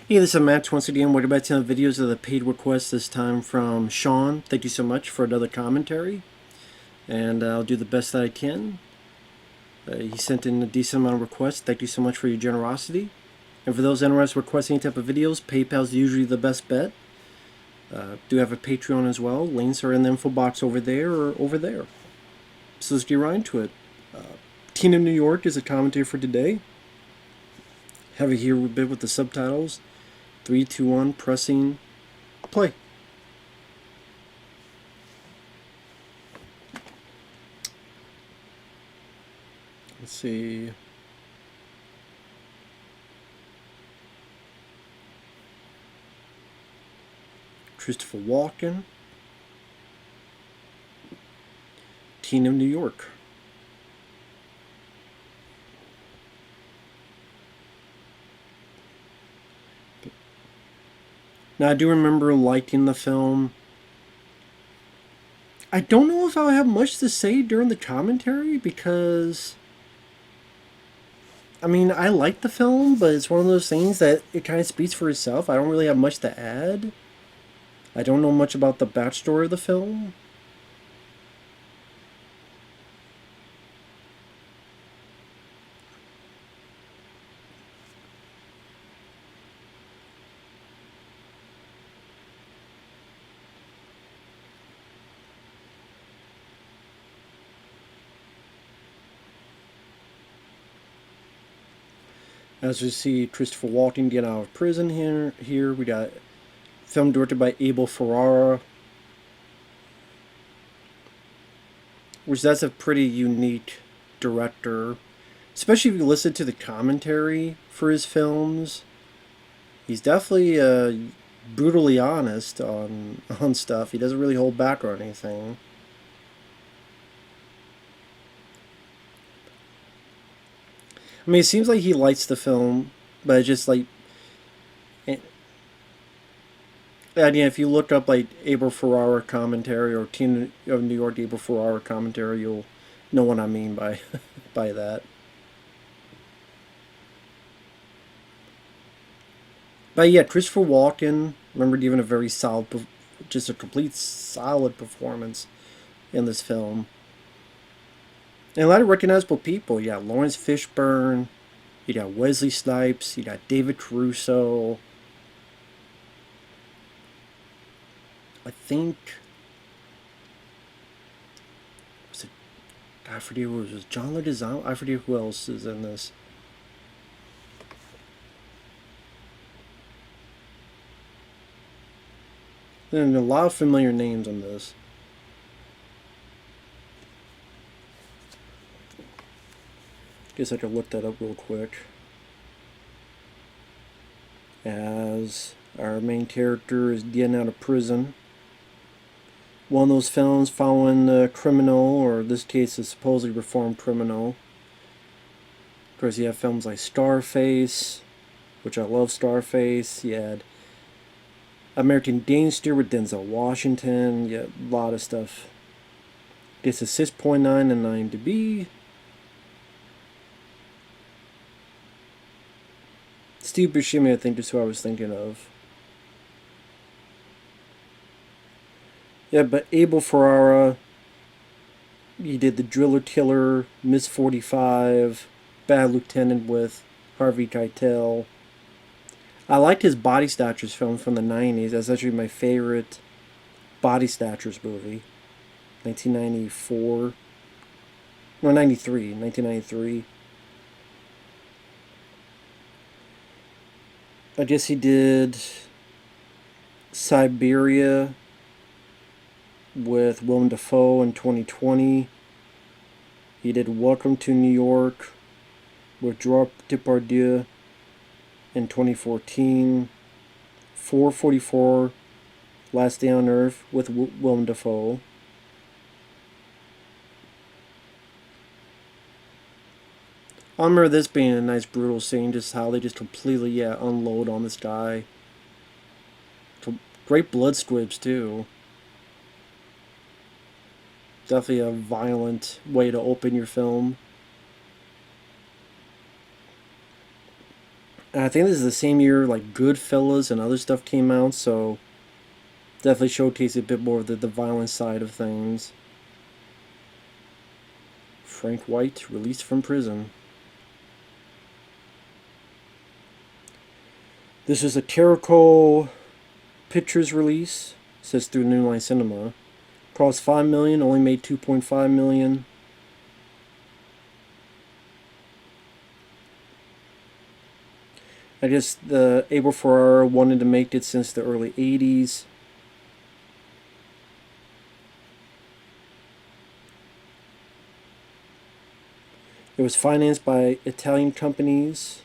Hey, this is Matt once again. We're back to the videos of the paid request, this time from Shawn. Thank you so much for another commentary, and I'll do the best that I can. He sent in a decent amount of requests. Thank you so much for your generosity. And for those interested in requesting any type of videos, PayPal's usually the best bet. Do have a Patreon as well. Links are in the info box over there or over there. So let's get right into it. Teen of New York is a commentary for today. Have it here a bit with the subtitles. 3, 2, 1, pressing play. Let's see. Christopher Walken. Teen of New York. Now, I do remember liking the film. I don't know if I'll have much to say during the commentary because, I mean, I like the film, but it's one of those things that it kind of speaks for itself. I don't really have much to add. I don't know much about the backstory of the film. As we see Christopher Walken get out of prison here we got film directed by Abel Ferrara, which that's a pretty unique director, especially if you listen to the commentary for his films. He's definitely brutally honest on stuff. He doesn't really hold back on anything. I mean, it seems like he likes the film, but it's just like, and yeah, if you look up like Abel Ferrara commentary or Teen of New York Abel Ferrara commentary, you'll know what I mean by by that. But yeah, Christopher Walken, remember giving a very solid, just a complete solid performance in this film. And a lot of recognizable people. You got Lawrence Fishburne, you got Wesley Snipes, you got David Caruso. I think, was it, I forget who it was, John Leguizamo? I forget who else is in this. And a lot of familiar names in this. Guess I could look that up real quick. As our main character is getting out of prison. One of those films following a criminal, or in this case a supposedly reformed criminal. Of course, you have films like Scarface, which I love Scarface. You had American Gangster with Denzel Washington. Yeah, a lot of stuff. Gets a 6.9 on IMDb. Steve Buscemi, I think, is who I was thinking of. Yeah, but Abel Ferrara, he did The Driller Killer, Miss 45, Bad Lieutenant with Harvey Keitel. I liked his Body Snatchers film from the 90s. That's actually my favorite Body Snatchers movie. 1994. No, 93. 1993. I guess he did Siberia with Willem Dafoe in 2020. He did Welcome to New York with Gerard Depardieu in 2014. 444 Last Day on Earth with Willem Dafoe. I remember this being a nice brutal scene, just how they just completely unload on this guy. Great blood squibs too. Definitely a violent way to open your film. And I think this is the same year like Goodfellas and other stuff came out, so definitely showcased a bit more of the violent side of things. Frank White released from prison. This is a Terrico Pictures release. It says through New Line Cinema. Cost $5 million, only made $2.5 million. I guess the Abel Ferrara wanted to make it since the early 80s. It was financed by Italian companies.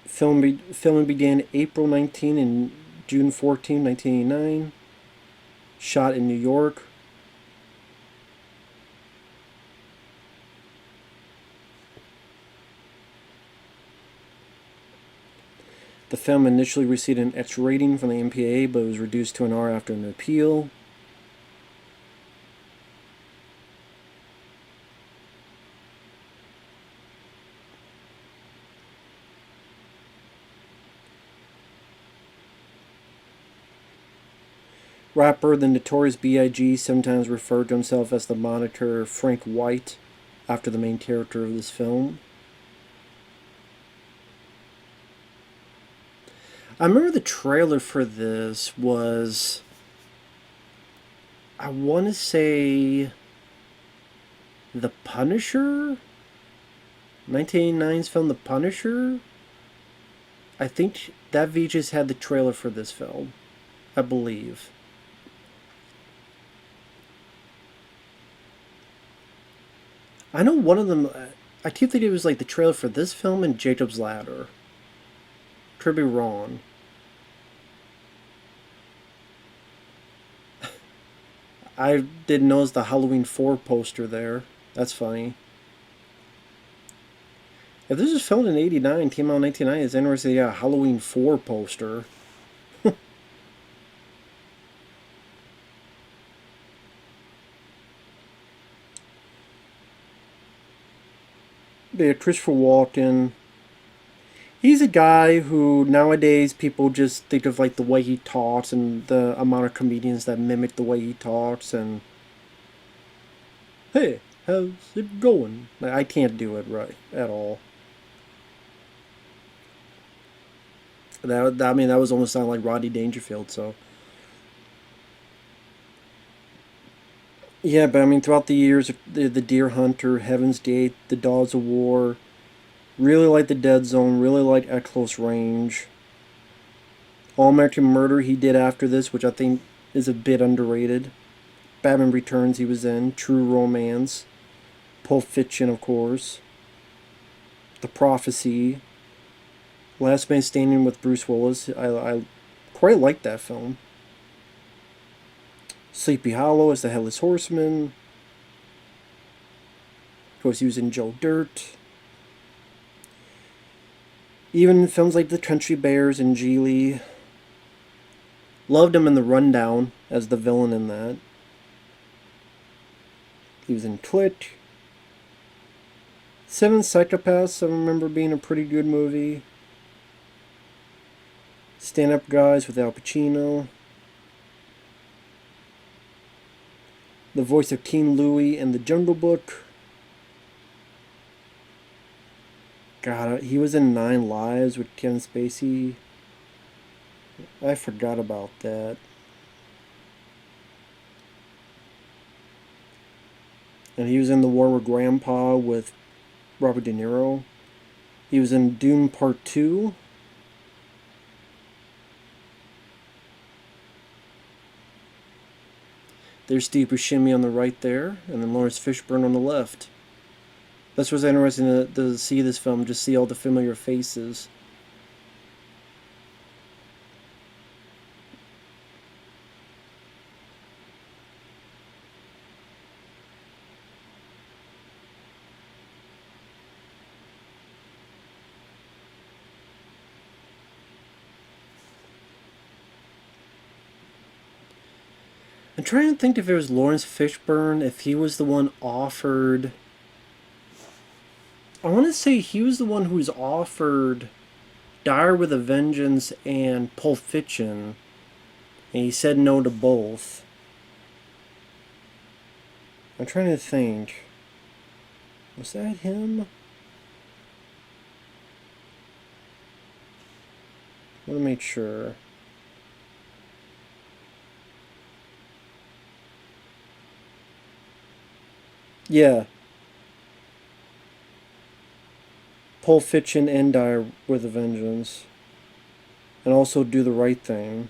Filming began April 19 and June 14, 1989. Shot in New York. The film initially received an X rating from the MPAA, but was reduced to an R after an appeal. Rapper the Notorious B.I.G. sometimes referred to himself as the moniker Frank White after the main character of this film. I remember the trailer for this was, I want to say, The Punisher? 1989's film The Punisher? I think that VJ's had the trailer for this film, I believe. I know one of them, I keep thinking it was like the trailer for this film and Jacob's Ladder. Could be wrong. I didn't notice the Halloween 4 poster there. That's funny. If this was filmed in 89, came out in 1990, it's interesting. Yeah, Halloween 4 poster. Yeah, Christopher Walken. He's a guy who nowadays people just think of like the way he talks and the amount of comedians that mimic the way he talks and hey, how's it going? Like, I can't do it right at all. I mean, that was almost sound like Rodney Dangerfield. So yeah, but I mean, throughout the years, the Deer Hunter, Heaven's Gate, The Dogs of War, really like The Dead Zone, really like At Close Range. All American Murder he did after this, which I think is a bit underrated. Batman Returns he was in, True Romance, Pulp Fiction, of course, The Prophecy, Last Man Standing with Bruce Willis. I quite like that film. Sleepy Hollow as the Headless Horseman. Of course, he was in Joe Dirt. Even in films like The Country Bears and Geely. Loved him in The Rundown as the villain in that. He was in Click. Seven Psychopaths, I remember being a pretty good movie. Stand Up Guys with Al Pacino. The voice of King Louie in The Jungle Book. God, he was in 9 Lives with Kevin Spacey. I forgot about that. And he was in The War with Grandpa with Robert De Niro. He was in Dune Part 2. There's Steve Buscemi on the right there, and then Lawrence Fishburne on the left. That's what's interesting to see this film, just see all the familiar faces. I'm trying to think if it was Lawrence Fishburne, if he was the one offered. I want to say he was the one who was offered Dire with a Vengeance and Pulp Fiction, and he said no to both. I'm trying to think. Was that him? I want to make sure. Yeah. Pulp Fiction and Die with a Vengeance. And also Do the Right Thing.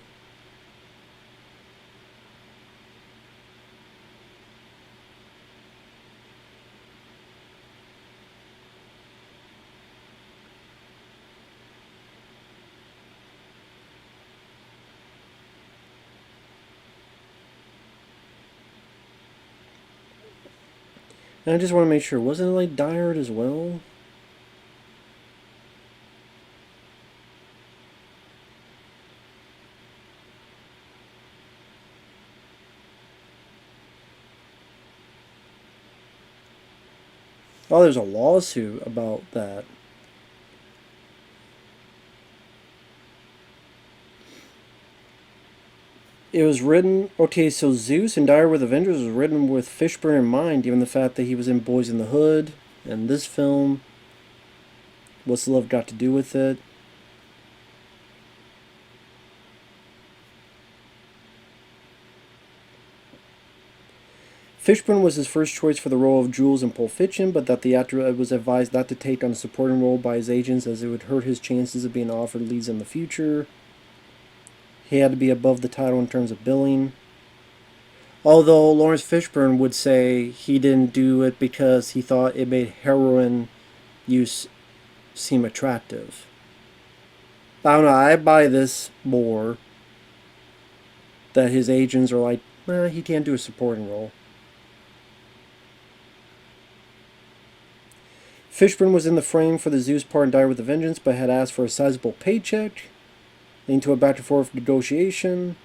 And I just want to make sure, wasn't it like Die Hard as well? Oh, there's a lawsuit about that. It was written, okay, so Zeus and Dire with Avengers was written with Fishburne in mind, given the fact that he was in Boys in the Hood and this film. What's Love got to do with it? Fishburne was his first choice for the role of Jules in Pulp Fiction, but that the actor was advised not to take on a supporting role by his agents as it would hurt his chances of being offered leads in the future. He had to be above the title in terms of billing. Although Lawrence Fishburne would say he didn't do it because he thought it made heroin use seem attractive. I don't know, I buy this more. That his agents are like, he can't do a supporting role. Fishburne was in the frame for the Zeus part in Die with a Vengeance, but had asked for a sizable paycheck, leading to a back and forth negotiation.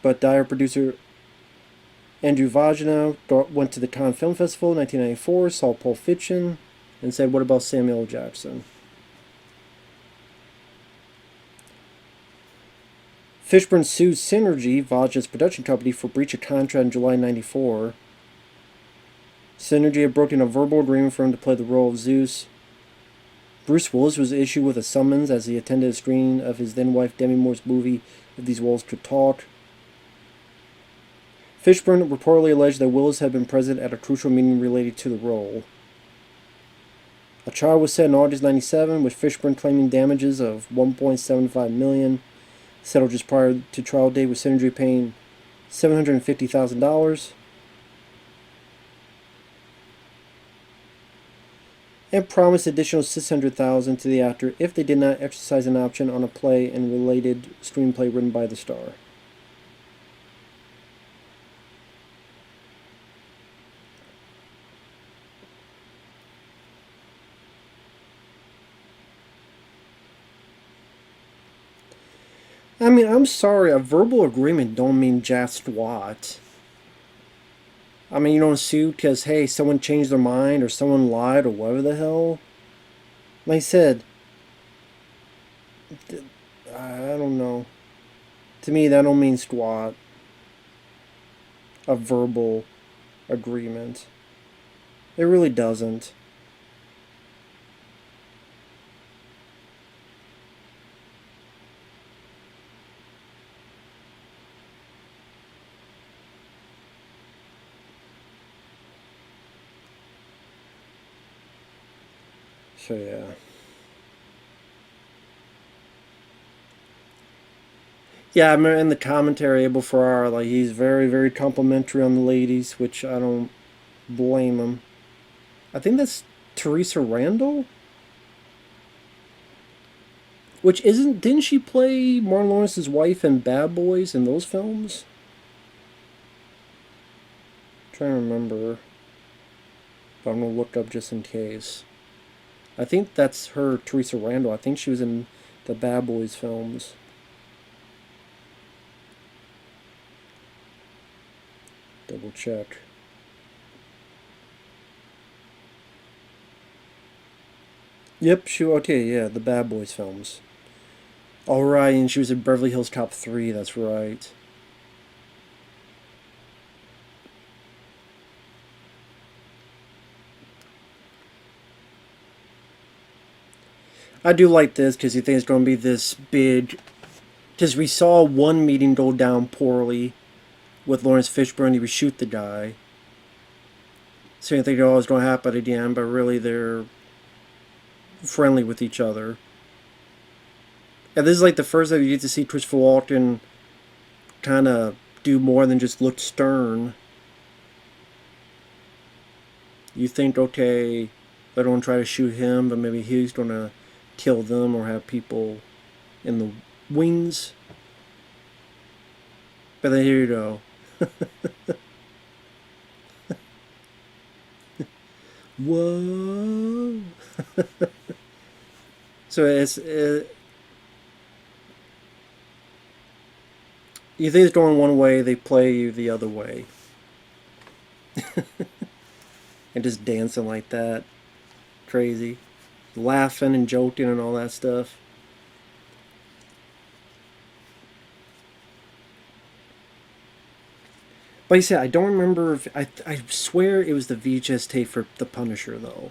But Dire producer Andrew Vagina went to the Cannes Film Festival in 1994, saw Pulp Fiction, and said, what about Samuel L. Jackson? Fishburne sued Synergy, Vagina's production company, for breach of contract in July 1994. Synergy had broken a verbal agreement for him to play the role of Zeus. Bruce Willis was issued with a summons as he attended a screening of his then-wife Demi Moore's movie If These Walls Could Talk. Fishburne reportedly alleged that Willis had been present at a crucial meeting related to the role. A trial was set in August 1997, with Fishburne claiming damages of $1.75 million, settled just prior to trial date, with Synergy paying $750,000. And promised additional $600,000 to the actor if they did not exercise an option on a play and related screenplay written by the star. I mean, I'm sorry, a verbal agreement don't mean just what. I mean, you don't sue because, hey, someone changed their mind or someone lied or whatever the hell. Like I said, I don't know. To me, that don't mean squat. A verbal agreement. It really doesn't. So, yeah. Yeah, I remember in the commentary, Abel Ferrara, like, he's very, very complimentary on the ladies, which I don't blame him. I think that's Teresa Randall? Which didn't she play Martin Lawrence's wife in Bad Boys in those films? I'm trying to remember. But I'm gonna look up just in case. I think that's her, Teresa Randall. I think she was in the Bad Boys films. double check. Yep, okay, yeah, the Bad Boys films. Alright, and she was in Beverly Hills Cop 3, that's right. I do like this because you think it's going to be this big. Because we saw one meeting go down poorly with Lawrence Fishburne, he would shoot the guy. So you think, oh, it's going to happen again, but really they're friendly with each other. And this is like the first time you get to see Christopher Walken kind of do more than just look stern. You think, okay, they're going to try to shoot him, but maybe he's going to kill them or have people in the wings. But then here you go. Whoa. So you think it's going one way, they play you the other way. And just dancing like that. Crazy. Laughing and joking and all that stuff. But I said, I don't remember if I swear it was the VHS tape for The Punisher though,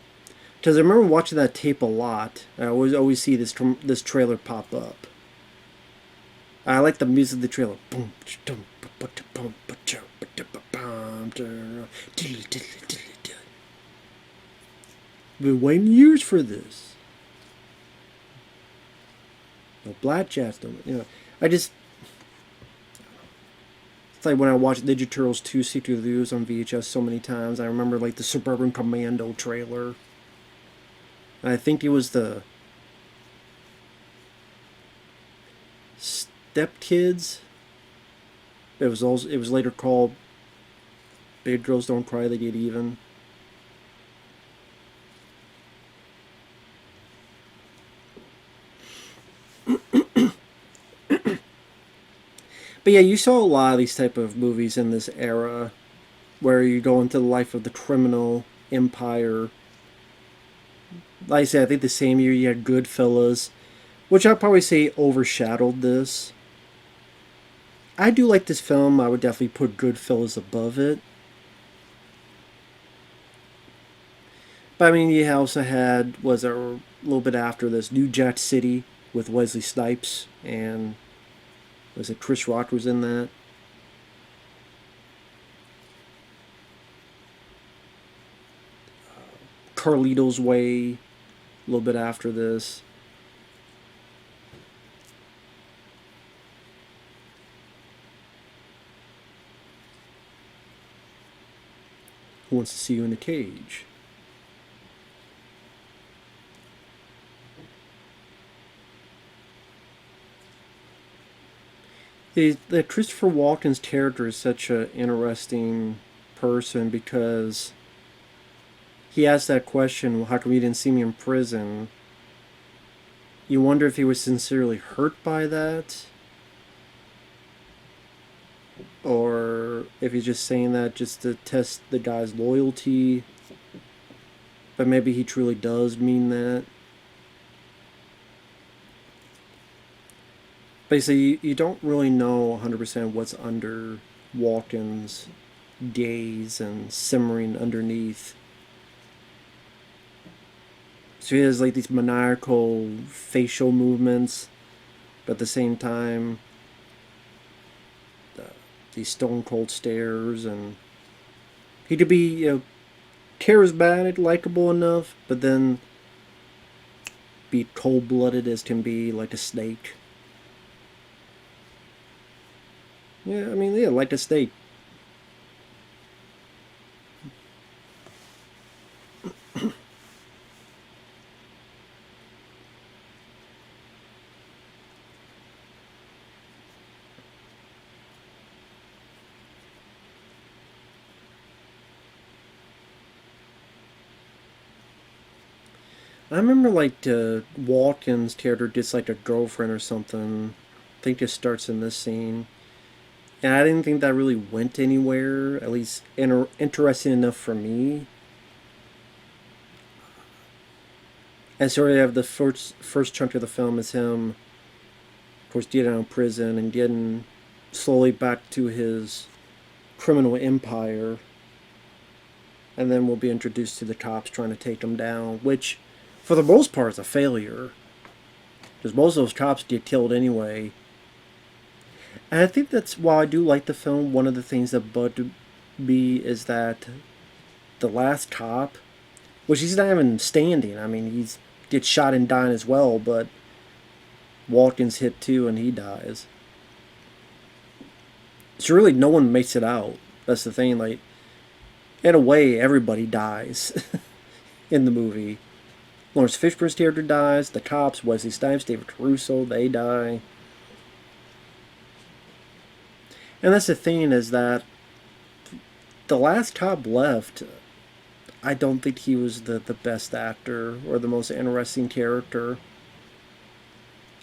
because I remember watching that tape a lot. I always see this trailer pop up. I like the music of the trailer. Been waiting years for this. No blackjacks, I just. It's like when I watched Ninja Turtles 2 Secret Reviews on VHS so many times. I remember like the Suburban Commando trailer. And I think it was the Step Kids. It was later called Big Girls Don't Cry, They Get Even. But yeah, you saw a lot of these type of movies in this era where you go into the life of the criminal empire. Like I said, I think the same year you had Goodfellas, which I'd probably say overshadowed this. I do like this film. I would definitely put Goodfellas above it. But I mean, you also had, was a little bit after this, New Jack City with Wesley Snipes, and was it Chris Rock was in that? Carlito's Way, a little bit after this. Who Wants to See You in a Cage? That Christopher Walken's character is such an interesting person because he asked that question, well, how come you didn't see me in prison? You wonder if he was sincerely hurt by that, or if he's just saying that just to test the guy's loyalty, but maybe he truly does mean that. Basically, you don't really know 100% what's under Walken's gaze and simmering underneath. So he has like these maniacal facial movements, but at the same time, these stone cold stares, and he could be, charismatic, likable enough, but then be cold blooded as can be, like a snake. Yeah, I mean, yeah, like a snake. I remember like Walken's character gets like a girlfriend or something. I think it starts in this scene. And I didn't think that really went anywhere, at least interesting enough for me. And sort of the first chunk of the film is him, of course, getting out of prison and getting slowly back to his criminal empire. And then we'll be introduced to the cops trying to take him down, which, for the most part, is a failure. Because most of those cops get killed anyway. And I think that's, while I do like the film, one of the things that bugged me is that the last cop, which he's not even standing. I mean, he's gets shot and dying as well, but Walken's hit too and he dies. So really, no one makes it out. That's the thing. Like, in a way, everybody dies in the movie. Lawrence Fishburne's character dies. The cops, Wesley Snipes, David Caruso, they die. And that's the thing, is that the last cop left, I don't think he was the best actor or the most interesting character.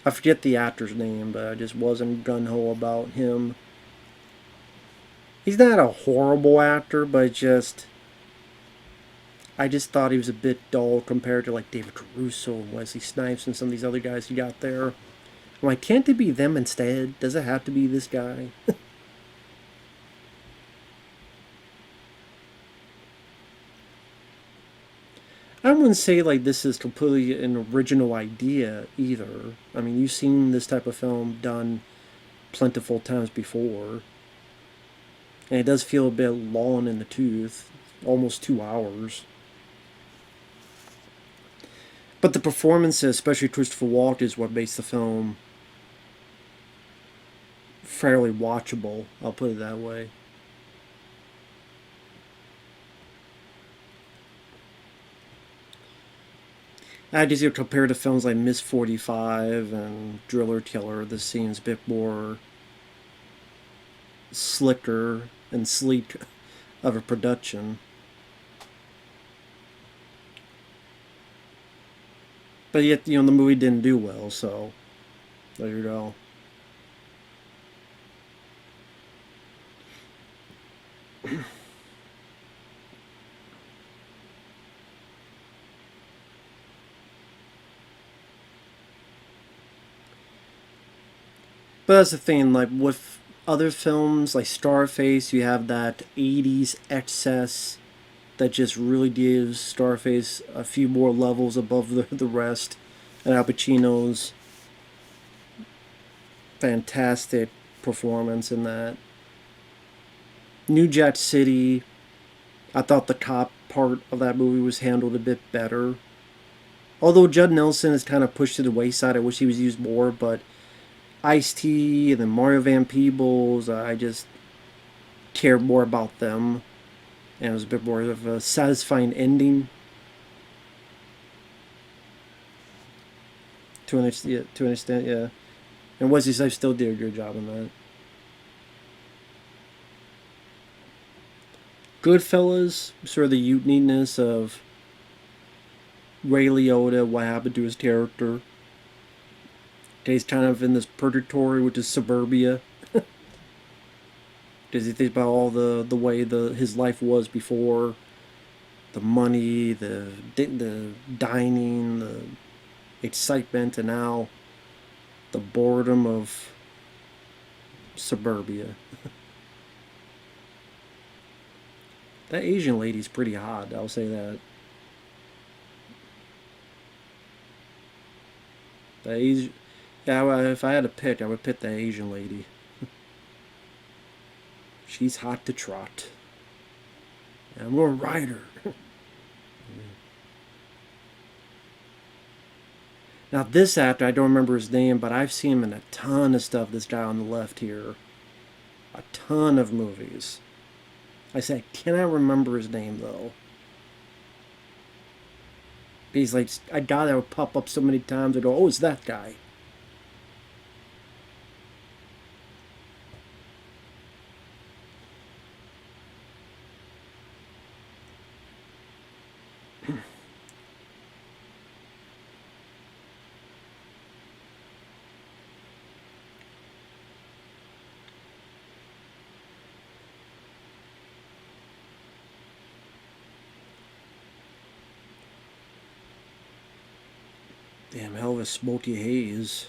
I forget the actor's name, but I just wasn't gung-ho about him. He's not a horrible actor, but I just thought he was a bit dull compared to like David Caruso and Wesley Snipes and some of these other guys you got there. I'm like, can't it be them instead? Does it have to be this guy? I wouldn't say like this is completely an original idea either. I mean, you've seen this type of film done plentiful times before. And it does feel a bit long in the tooth. Almost 2 hours. But the performances, especially Christopher Walken, is what makes the film fairly watchable. I'll put it that way. I just compare to films like Miss 45 and Driller Killer. This seems a bit more slicker and sleek of a production. But yet, the movie didn't do well, so there you go. But that's the thing, like with other films like Starface, you have that 80s excess that just really gives Starface a few more levels above the rest. And Al Pacino's fantastic performance in that. New Jack City, I thought the cop part of that movie was handled a bit better. Although Judd Nelson is kind of pushed to the wayside, I wish he was used more, but Ice-T and then Mario Van Peebles, I just cared more about them. And it was a bit more of a satisfying ending. To an extent, yeah. And Wesley Snipes still did a good job in that. Goodfellas, sort of the uniqueness of Ray Liotta, what happened to his character. He's kind of in this purgatory, which is suburbia. Does he think about all the way his life was before, the money, the dining, the excitement, and now the boredom of suburbia. That Asian lady's pretty hot, I'll say that. The Asian, yeah, if I had to pick, I would pick the Asian lady. She's hot to trot. And I'm going to ride her. Now, this actor, I don't remember his name, but I've seen him in a ton of stuff, this guy on the left here. A ton of movies. I say, I cannot remember his name, though. He's like, I got that would pop up so many times, I go, oh, it's that guy. Damn, hell of a smoky haze.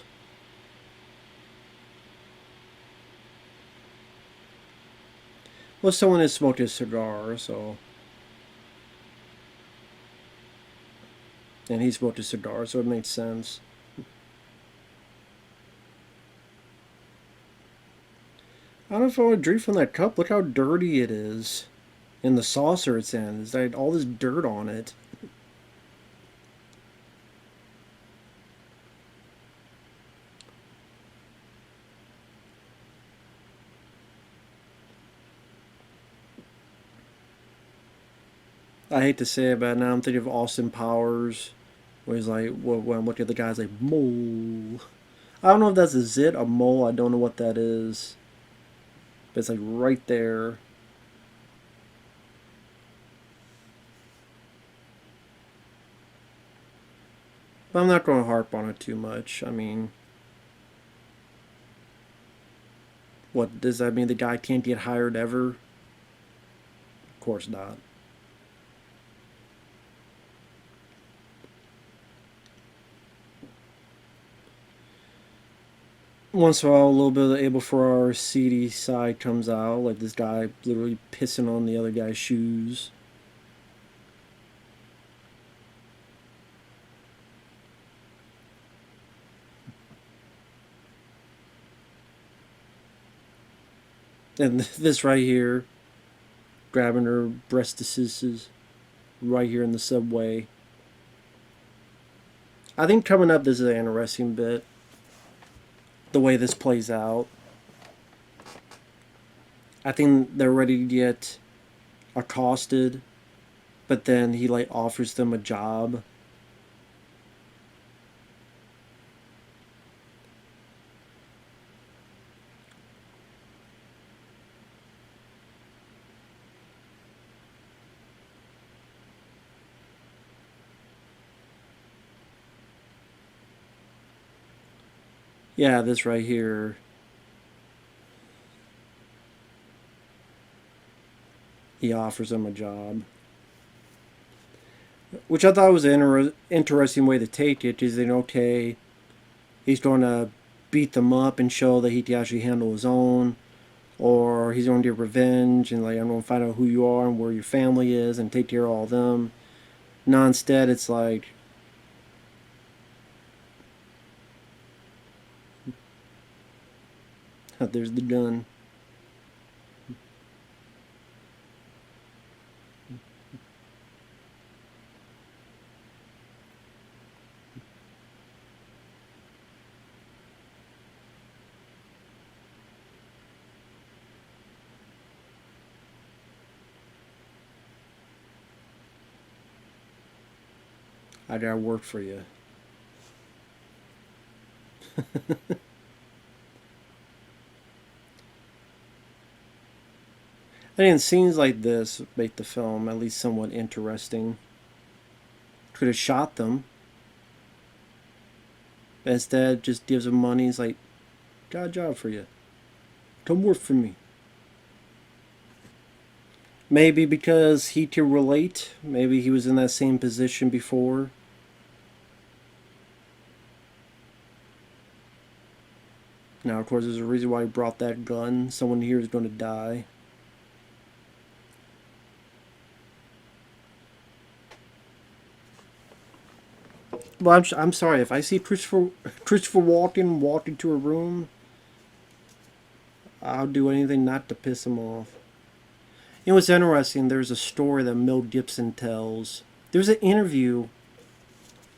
Well, someone has smoked a cigar, so... And he smoked a cigar, so it makes sense. I don't know if I want to drink from that cup. Look how dirty it is. And the saucer it's in. There's like all this dirt on it. I hate to say it, but now I'm thinking of Austin Powers, where he's like, when I'm looking at the guy's like, mole. I don't know if that's a zit, a mole, I don't know what that is. But it's like right there. But I'm not going to harp on it too much. I mean, what, does that mean the guy can't get hired ever? Of course not. Once in a while, a little bit of the Abel Ferrara seedy side comes out, like this guy literally pissing on the other guy's shoes. And this right here, grabbing her breastises right here in the subway. I think coming up, this is an interesting bit. The way this plays out. I think they're ready to get accosted, but then he like offers them a job. Yeah, this right here. He offers him a job. Which I thought was an interesting way to take it. Is that okay, he's going to beat them up and show that he can actually handle his own, or he's going to get revenge and like I'm going to find out who you are and where your family is and take care of all of them. No, instead it's like there's the gun. I gotta work for you. I mean, scenes like this make the film at least somewhat interesting. Could have shot them. But instead, just gives them money. He's like, got a job for you. Come work for me. Maybe because he can relate. Maybe he was in that same position before. Now, of course, there's a reason why he brought that gun. Someone here is going to die. Well, I'm sorry. If I see Christopher Walken walk into a room, I'll do anything not to piss him off. You know what's interesting? There's a story that Mel Gibson tells. There's an interview.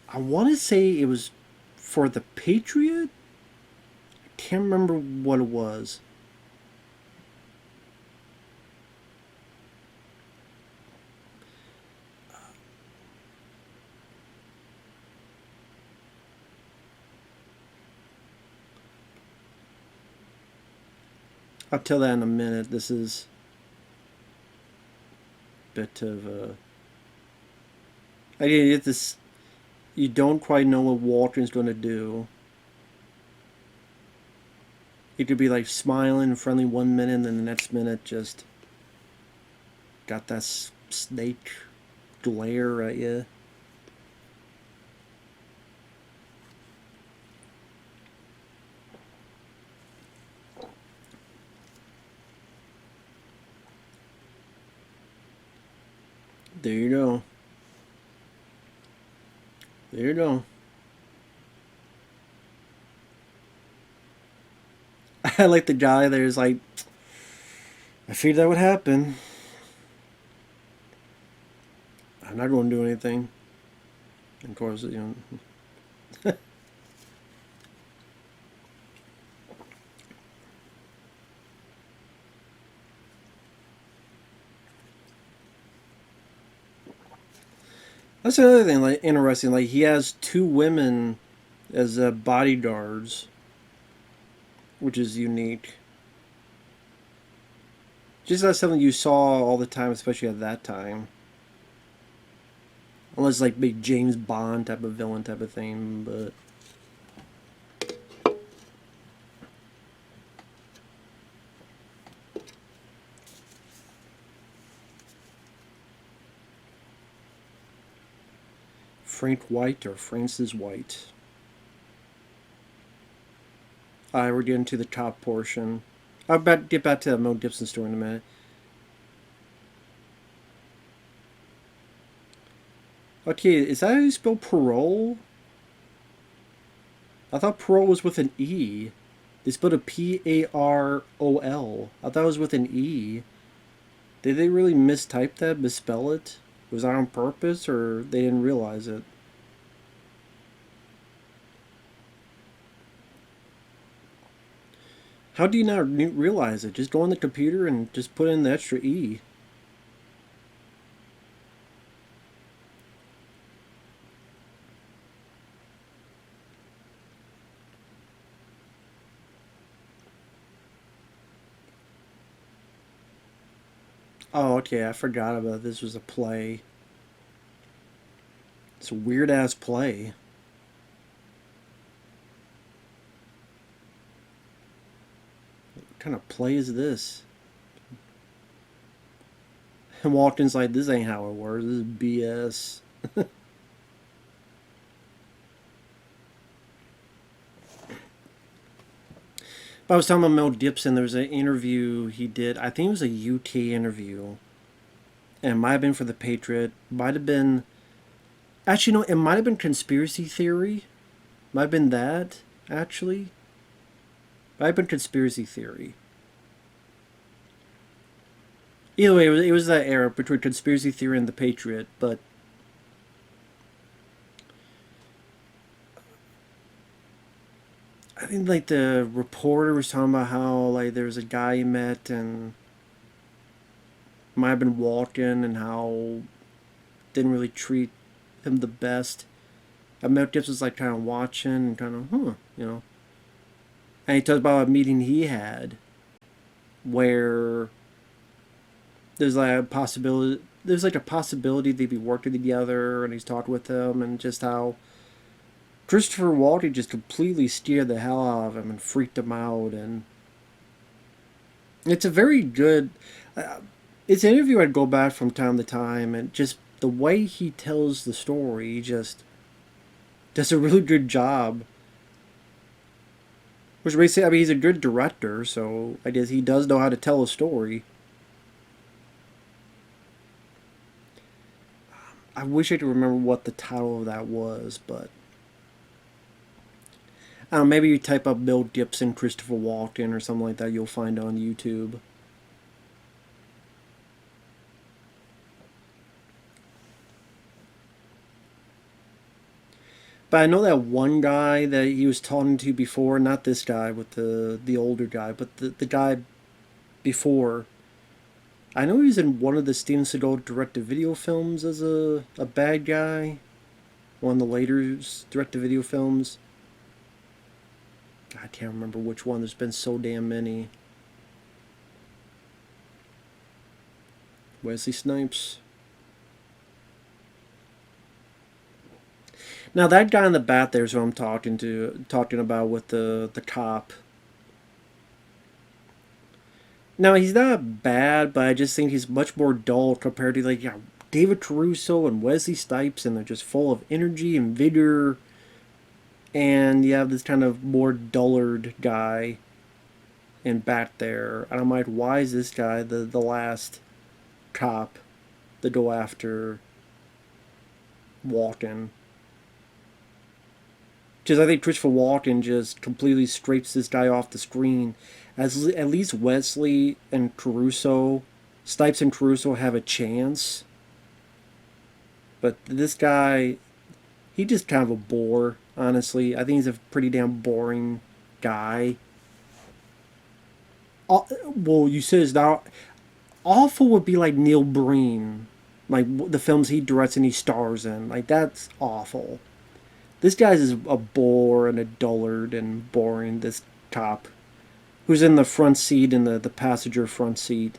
I want to say it was for The Patriot. I can't remember what it was. I'll tell that in a minute. This is a bit of a... I get this. You don't quite know what Walken's going to do. He could be like smiling and friendly one minute, and then the next minute just got that snake glare at you. There you go. There you go. I like the guy there's like, I figured that would happen. I'm not going to do anything. And of course, that's another thing, like interesting. Like he has two women as bodyguards, which is unique. Just not something you saw all the time, especially at that time. Unless like big James Bond type of villain type of thing, but Frank White or Francis White. Alright, we're getting to the top portion. I'll get back to that Mel Gibson story in a minute. Okay, is that how you spell parole? I thought parole was with an E. They spelled a Parol. I thought it was with an E. Did they really mistype that, misspell it? Was that on purpose, or they didn't realize it? How do you not realize it? Just go on the computer and just put in the extra E. Oh, okay, I forgot about this was a play. It's a weird ass play. What kind of play is this? And Walken's like, this ain't how it works. This is BS. But I was talking about Mel Gibson. There was an interview he did. I think it was a UK interview. And it might have been for The Patriot. Might have been. Actually, no, it might have been Conspiracy Theory. Might have been that, actually. Might have been Conspiracy Theory. Either way, it was that era between Conspiracy Theory and The Patriot. But I think like the reporter was talking about how like there was a guy he met and might have been Walken and how didn't really treat him the best. And Mel Gibson's like kind of watching and kind of, And he talks about a meeting he had where there's like a possibility. There's like a possibility they'd be working together, and he's talked with them, and just how Christopher Walken just completely scared the hell out of him and freaked him out, and it's a very good. It's an interview I'd go back from time to time, and just the way he tells the story, he just does a really good job. Which basically, I mean, he's a good director, so I guess he does know how to tell a story. I wish I could remember what the title of that was, but I don't know, maybe you type up Mel Gibson, Christopher Walken, or something like that, you'll find it on YouTube. But I know that one guy that he was talking to before, not this guy with the older guy, but the guy before. I know he was in one of the Steven Seagal direct-to-video films as a bad guy. One of the later direct-to-video films. I can't remember which one. There's been so damn many. Wesley Snipes. Now that guy in the bat there is who I'm talking about with the cop. Now he's not bad, but I just think he's much more dull compared to like David Caruso and Wesley Snipes, and they're just full of energy and vigor. And you have this kind of more dullard guy in back there. And I'm like, why is this guy the last cop? they go after Walken. Because I think Christopher Walken just completely scrapes this guy off the screen. As at least Wesley and Caruso, Snipes and Caruso have a chance. But this guy, he just kind of a bore, honestly. I think he's a pretty damn boring guy. Well, you said it's not awful. Would be like Neil Breen, like the films he directs and he stars in. Like that's awful. This guy's is a bore and a dullard and boring. This cop, who's in the front seat in the passenger front seat.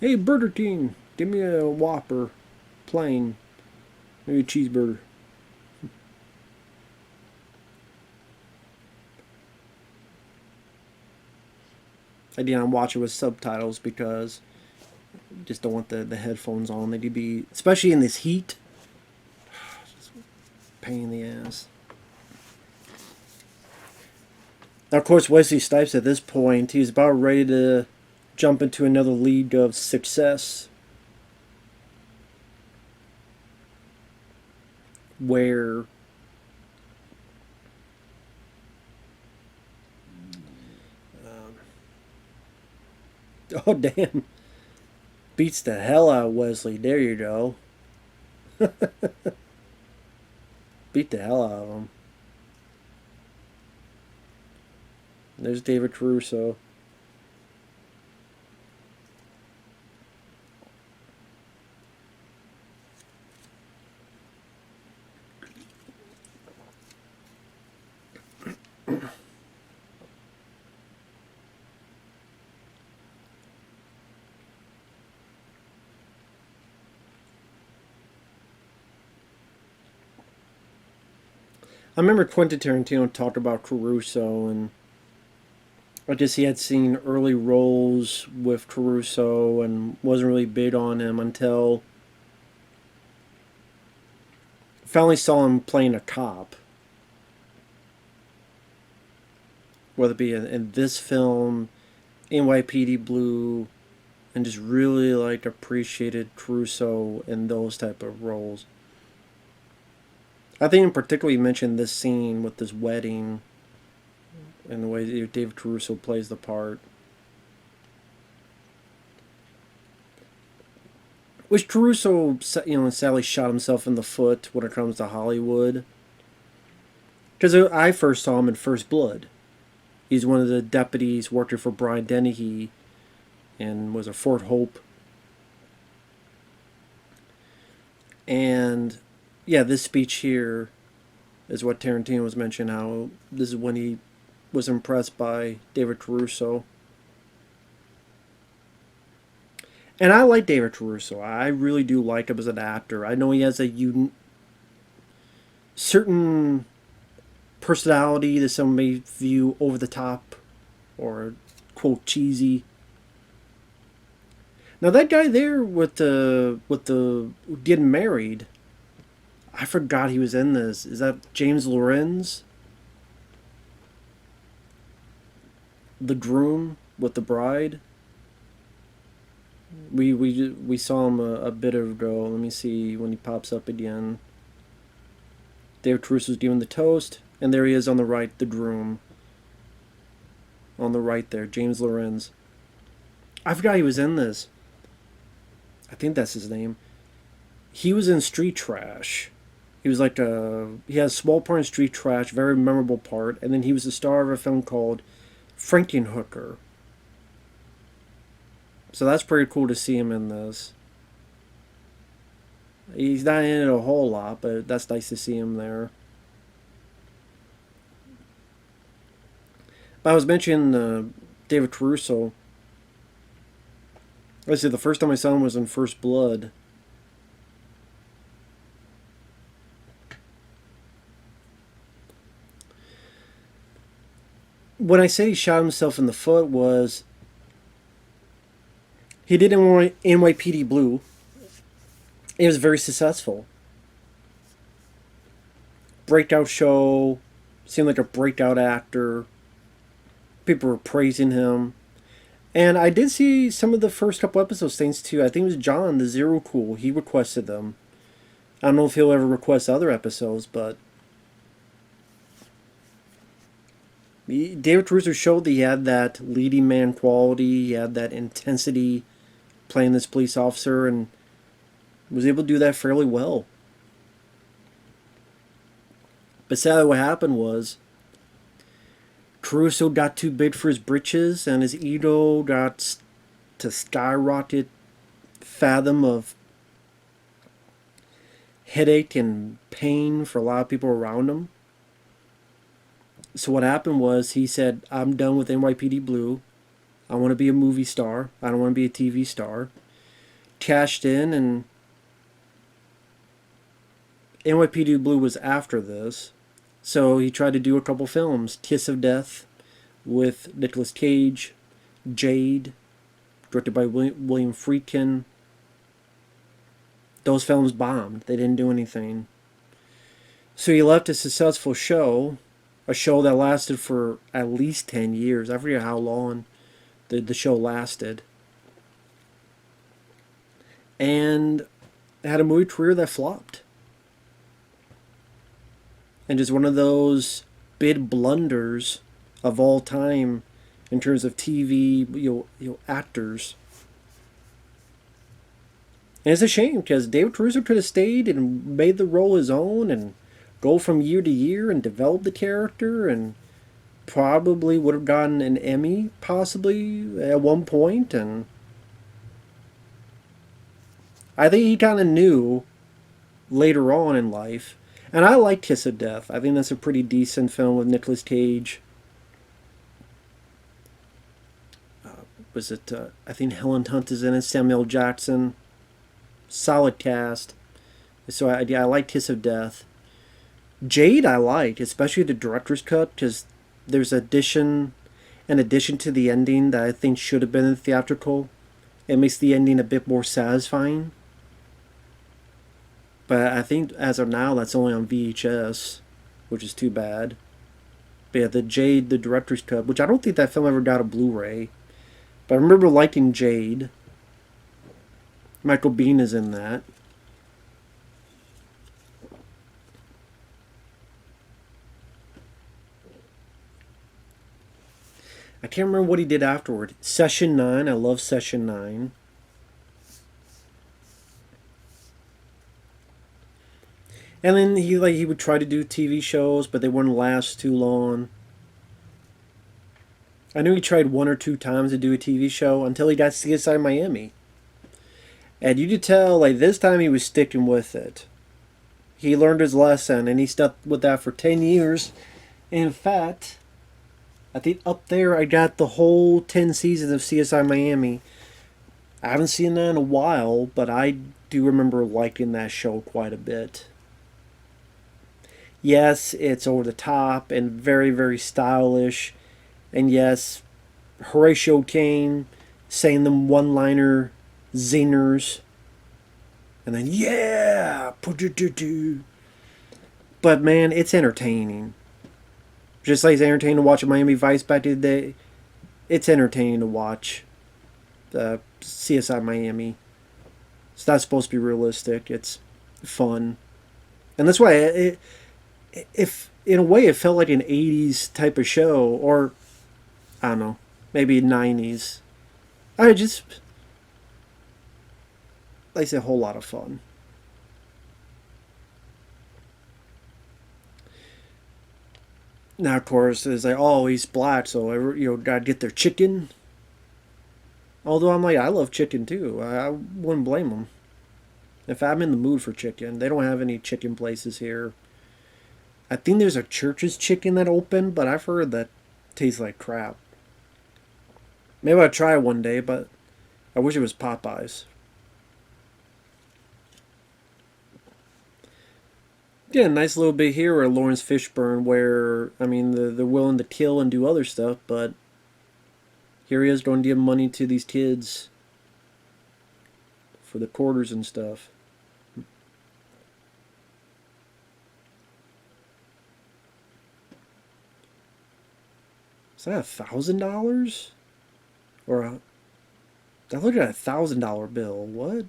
Hey, Burger King, give me a Whopper, plain, maybe a cheeseburger. I didn't watch it with subtitles because I just don't want the headphones on. They'd be, especially in this heat, pain in the ass. Now, of course, Wesley Snipes at this point, he's about ready to jump into another league of success where oh damn, beats the hell out of Wesley. There you go. Beat the hell out of him. There's David Caruso. I remember Quentin Tarantino talked about Caruso, and I guess he had seen early roles with Caruso and wasn't really big on him until finally saw him playing a cop. Whether it be in this film, NYPD Blue, and just really like appreciated Caruso in those type of roles. I think in particular you mentioned this scene with this wedding and the way David Caruso plays the part. Which Caruso, sadly shot himself in the foot when it comes to Hollywood. Because I first saw him in First Blood. He's one of the deputies working for Brian Dennehy and was a Fort Hope. And yeah, this speech here is what Tarantino was mentioning, how this is when he was impressed by David Caruso. And I like David Caruso. I really do like him as an actor. I know he has a certain personality that some may view over the top or quote cheesy. Now that guy there with the getting married, I forgot he was in this. Is that James Lorenz? The groom with the bride? We saw him a bit ago. Let me see when he pops up again. David Caruso's giving the toast, and there he is on the right, the groom. On the right there, James Lorenz. I forgot he was in this. I think that's his name. He was in Street Trash. He was like he had a small part in Street Trash, very memorable part, and then he was the star of a film called Frankenhooker. So that's pretty cool to see him in this. He's not in it a whole lot, but that's nice to see him there. But I was mentioning David Caruso. I said the first time I saw him was in First Blood. When I say he shot himself in the foot was he did NYPD Blue. It was very successful. Breakout show. Seemed like a breakout actor. People were praising him. And I did see some of the first couple episodes thanks to, I think it was John, the Zero Cool. He requested them. I don't know if he'll ever request other episodes, but David Caruso showed that he had that leading man quality, he had that intensity playing this police officer, and was able to do that fairly well. But sadly, what happened was Caruso got too big for his britches, and his ego got to skyrocket fathom of headache and pain for a lot of people around him. So what happened was he said, I'm done with NYPD Blue. I want to be a movie star. I don't want to be a TV star. Cashed in, and NYPD Blue was after this. So he tried to do a couple films. Kiss of Death with Nicolas Cage. Jade, directed by William Friedkin. Those films bombed. They didn't do anything. So he left a successful show, a show that lasted for at least 10 years. I forget how long the show lasted. And had a movie career that flopped. And just one of those big blunders of all time in terms of TV, actors. And it's a shame because David Caruso could have stayed and made the role his own and go from year to year and develop the character, and probably would have gotten an Emmy possibly at one point. And I think he kind of knew later on in life. And I like Kiss of Death. I think that's a pretty decent film with Nicolas Cage. Was it? I think Helen Hunt is in it. Samuel Jackson. Solid cast. So I like Kiss of Death. Jade I like, especially the director's cut, because there's an addition to the ending that I think should have been in theatrical. It makes the ending a bit more satisfying. But I think as of now that's only on VHS, which is too bad. But yeah, the Jade, the director's cut, which I don't think that film ever got a Blu-ray. But I remember liking Jade. Michael Biehn is in that. I can't remember what he did afterward. Session 9, I love Session 9. And then he would try to do TV shows, but they wouldn't last too long. I knew he tried one or two times to do a TV show until he got CSI Miami. And you could tell, like, this time he was sticking with it. He learned his lesson, and he stuck with that for 10 years. In fact, I think up there I got the whole 10 seasons of CSI Miami. I haven't seen that in a while, but I do remember liking that show quite a bit. Yes, it's over the top and very, very stylish. And yes, Horatio Kane saying them one-liner zingers. And then, yeah! But man, it's entertaining. Just like it's entertaining to watch Miami Vice back in the day, it's entertaining to watch CSI Miami. It's not supposed to be realistic. It's fun. And that's why if in a way it felt like an 80s type of show, or I don't know, maybe 90s. I just, like I said, a whole lot of fun. Now, of course, it's like, oh, he's black, so gotta get their chicken. Although I'm like, I love chicken too. I wouldn't blame them. If I'm in the mood for chicken, they don't have any chicken places here. I think there's a Church's Chicken that opened, but I've heard that tastes like crap. Maybe I'll try it one day, but I wish it was Popeyes. Yeah, a nice little bit here where Lawrence Fishburne, where, I mean, they're willing to kill and do other stuff, but here he is going to give money to these kids for the quarters and stuff. Is that $1,000? Or I looked at $1,000 bill. What?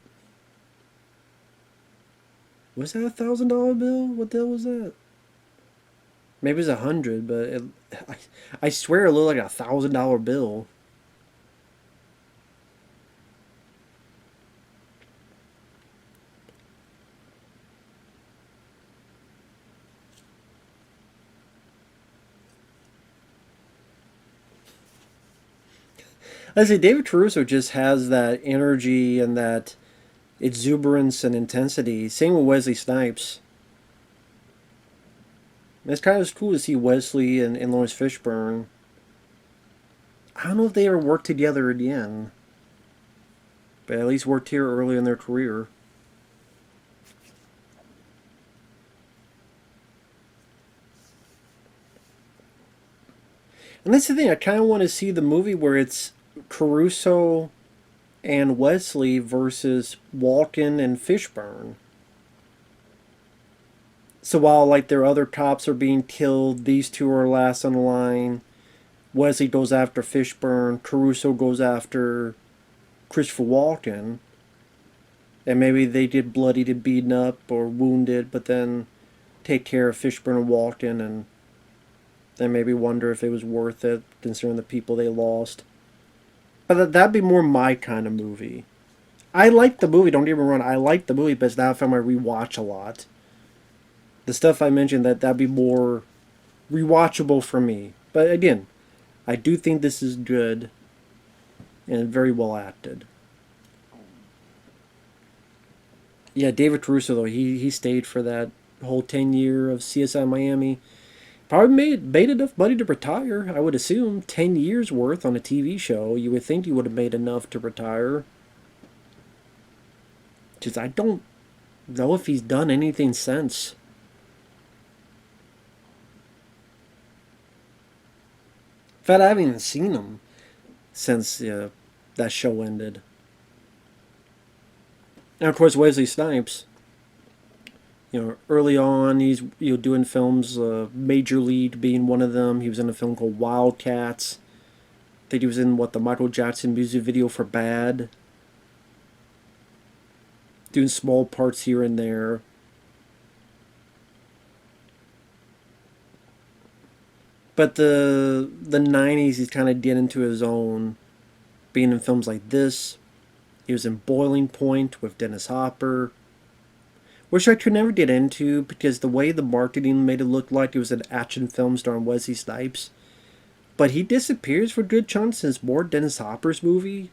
Was that $1,000 bill? What the hell was that? Maybe it was 100, but I swear it looked like $1,000 bill. I say David Caruso just has that energy and that exuberance and intensity. Same with Wesley Snipes. It's kind of cool to see Wesley and Lawrence Fishburne. I don't know if they ever worked together again, but at least worked here early in their career. And that's the thing, I kind of want to see the movie where it's Caruso and Wesley versus Walken and Fishburne. So while like their other cops are being killed, these two are last on the line. Wesley goes after Fishburne, Caruso goes after Christopher Walken, and maybe they get bloodied and beaten up or wounded, but then take care of Fishburne and Walken, and then maybe wonder if it was worth it considering the people they lost. But that'd be more my kind of movie. I like the movie, don't get me wrong, I like the movie, but it's not something I rewatch a lot. The stuff I mentioned, that'd be more rewatchable for me. But again, I do think this is good and very well acted. Yeah, David Caruso though, he stayed for that whole 10 year of CSI Miami. Probably made enough money to retire, I would assume. 10 years worth on a TV show. You would think you would have made enough to retire. Because I don't know if he's done anything since. In fact, I haven't even seen him since that show ended. And of course, Wesley Snipes. Early on, he's doing films. Major League being one of them. He was in a film called Wildcats. I think he was in the Michael Jackson music video for Bad. Doing small parts here and there. But the 90s, he's kind of getting into his own, being in films like this. He was in Boiling Point with Dennis Hopper, which I could never get into because the way the marketing made it look like it was an action film starring Wesley Snipes. But he disappears for good chunks and it's more Dennis Hopper's movie.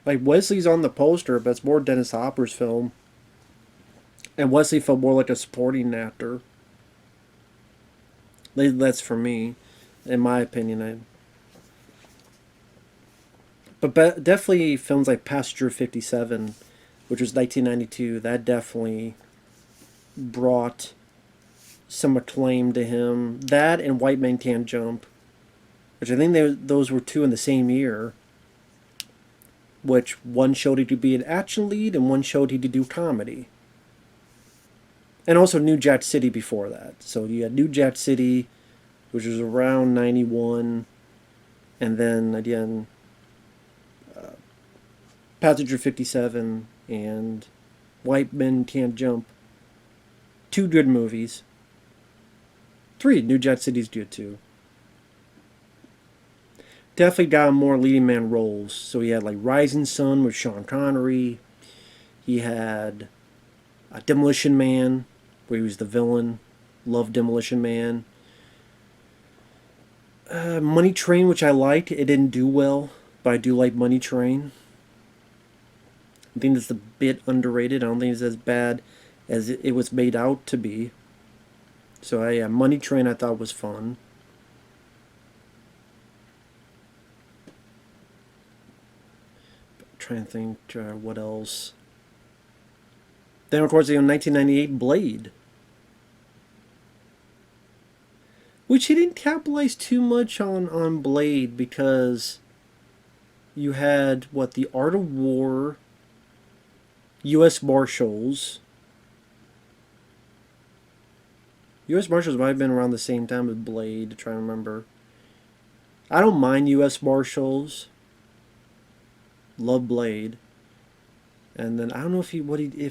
Like, Wesley's on the poster, but it's more Dennis Hopper's film. And Wesley felt more like a supporting actor. That's for me, in my opinion. But definitely films like Passenger 57, which was 1992, that definitely brought some acclaim to him. That and White Men Can't Jump, which I think those were two in the same year, which one showed he to be an action lead and one showed he to do comedy. And also New Jack City before that. So you had New Jack City, which was around 91, and then again Passenger 57 and White Men Can't Jump. Two good movies. Three, New Jack City's good too. Definitely got more leading man roles. So he had like Rising Sun with Sean Connery. He had Demolition Man, where he was the villain. Loved Demolition Man. Money Train, which I liked. It didn't do well, but I do like Money Train. I think it's a bit underrated. I don't think it's as bad as it was made out to be. So yeah, Money Train I thought was fun. Trying to think what else. Then of course, 1998 Blade, which he didn't capitalize too much on Blade because you had the Art of War, U.S. Marshals. U.S. Marshals might have been around the same time as Blade, to try to remember. I don't mind U.S. Marshals. Love Blade. And then I don't know if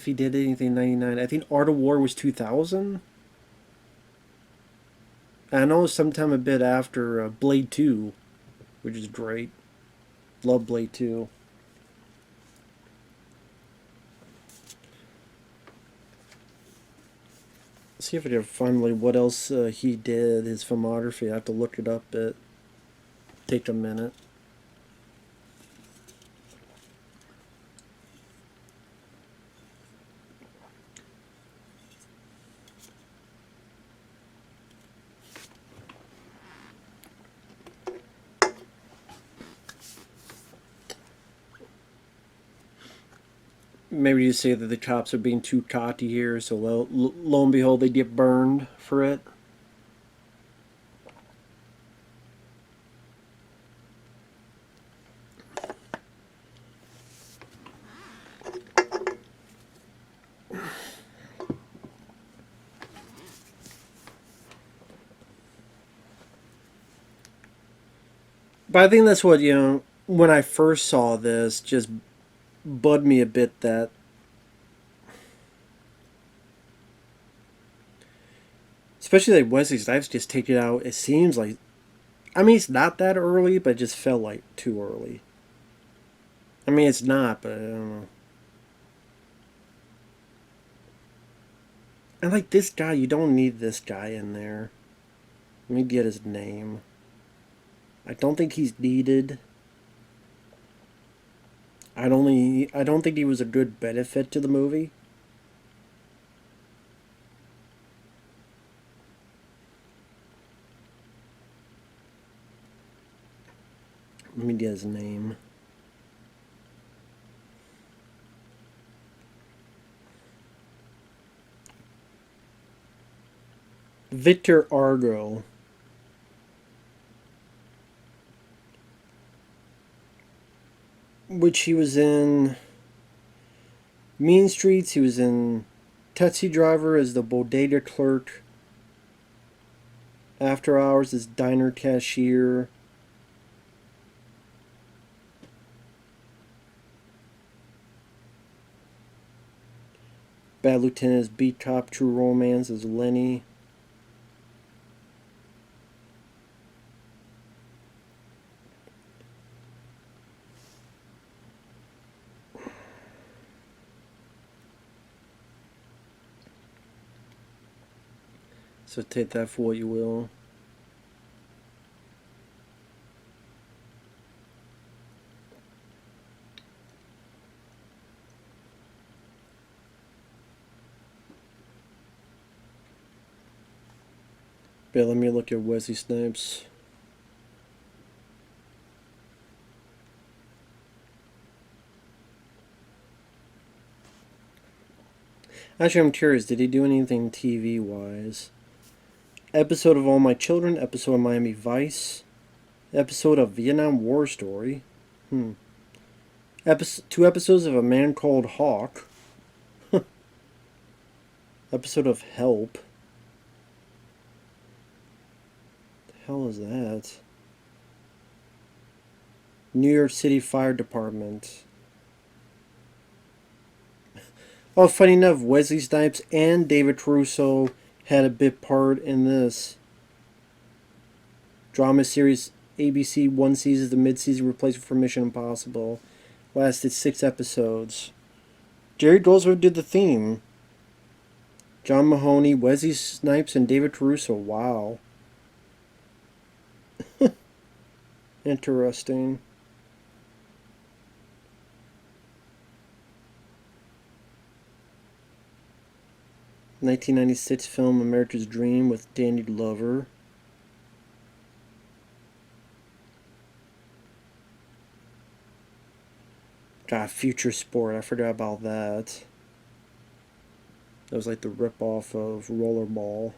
he did anything in '99. I think Art of War was 2000. I know sometime a bit after Blade 2, which is great. Love Blade 2. See if I can find what else he did, his filmography. I have to look it up. It take a minute. Maybe you say that the cops are being too cocky here, so lo and behold, they get burned for it. But I think that's what, when I first saw this, just bugged me a bit that especially like Wesley Snipes just take it out. It seems like, I mean, it's not that early, but it just felt like too early. I mean, it's not, but I don't know. And like this guy, you don't need this guy in there. Let me get his name. I don't think he's needed. I don't think he was a good benefit to the movie. Let me get his name. Victor Argo. Which he was in Mean Streets. He was in Taxi Driver as the bodega clerk. After Hours as diner cashier. Bad Lieutenant as beat cop. True Romance as Lenny. So take that for what you will. But let me look at Wesley Snipes. Actually, I'm curious. Did he do anything TV-wise? Episode of All My Children. Episode of Miami Vice. Episode of Vietnam War Story. Two episodes of A Man Called Hawk. Episode of Help. The hell is that? New York City Fire Department. Oh, funny enough, Wesley Snipes and David Caruso had a bit part in this. Drama series ABC one season, the mid-season replacement for Mission Impossible. Lasted 6 episodes. Jerry Goldsworth did the theme. John Mahoney, Wesley Snipes, and David Caruso. Wow. Interesting. (1996) film America's Dream with Danny Glover. God, Future Sport. I forgot about that. That was like the ripoff of Rollerball.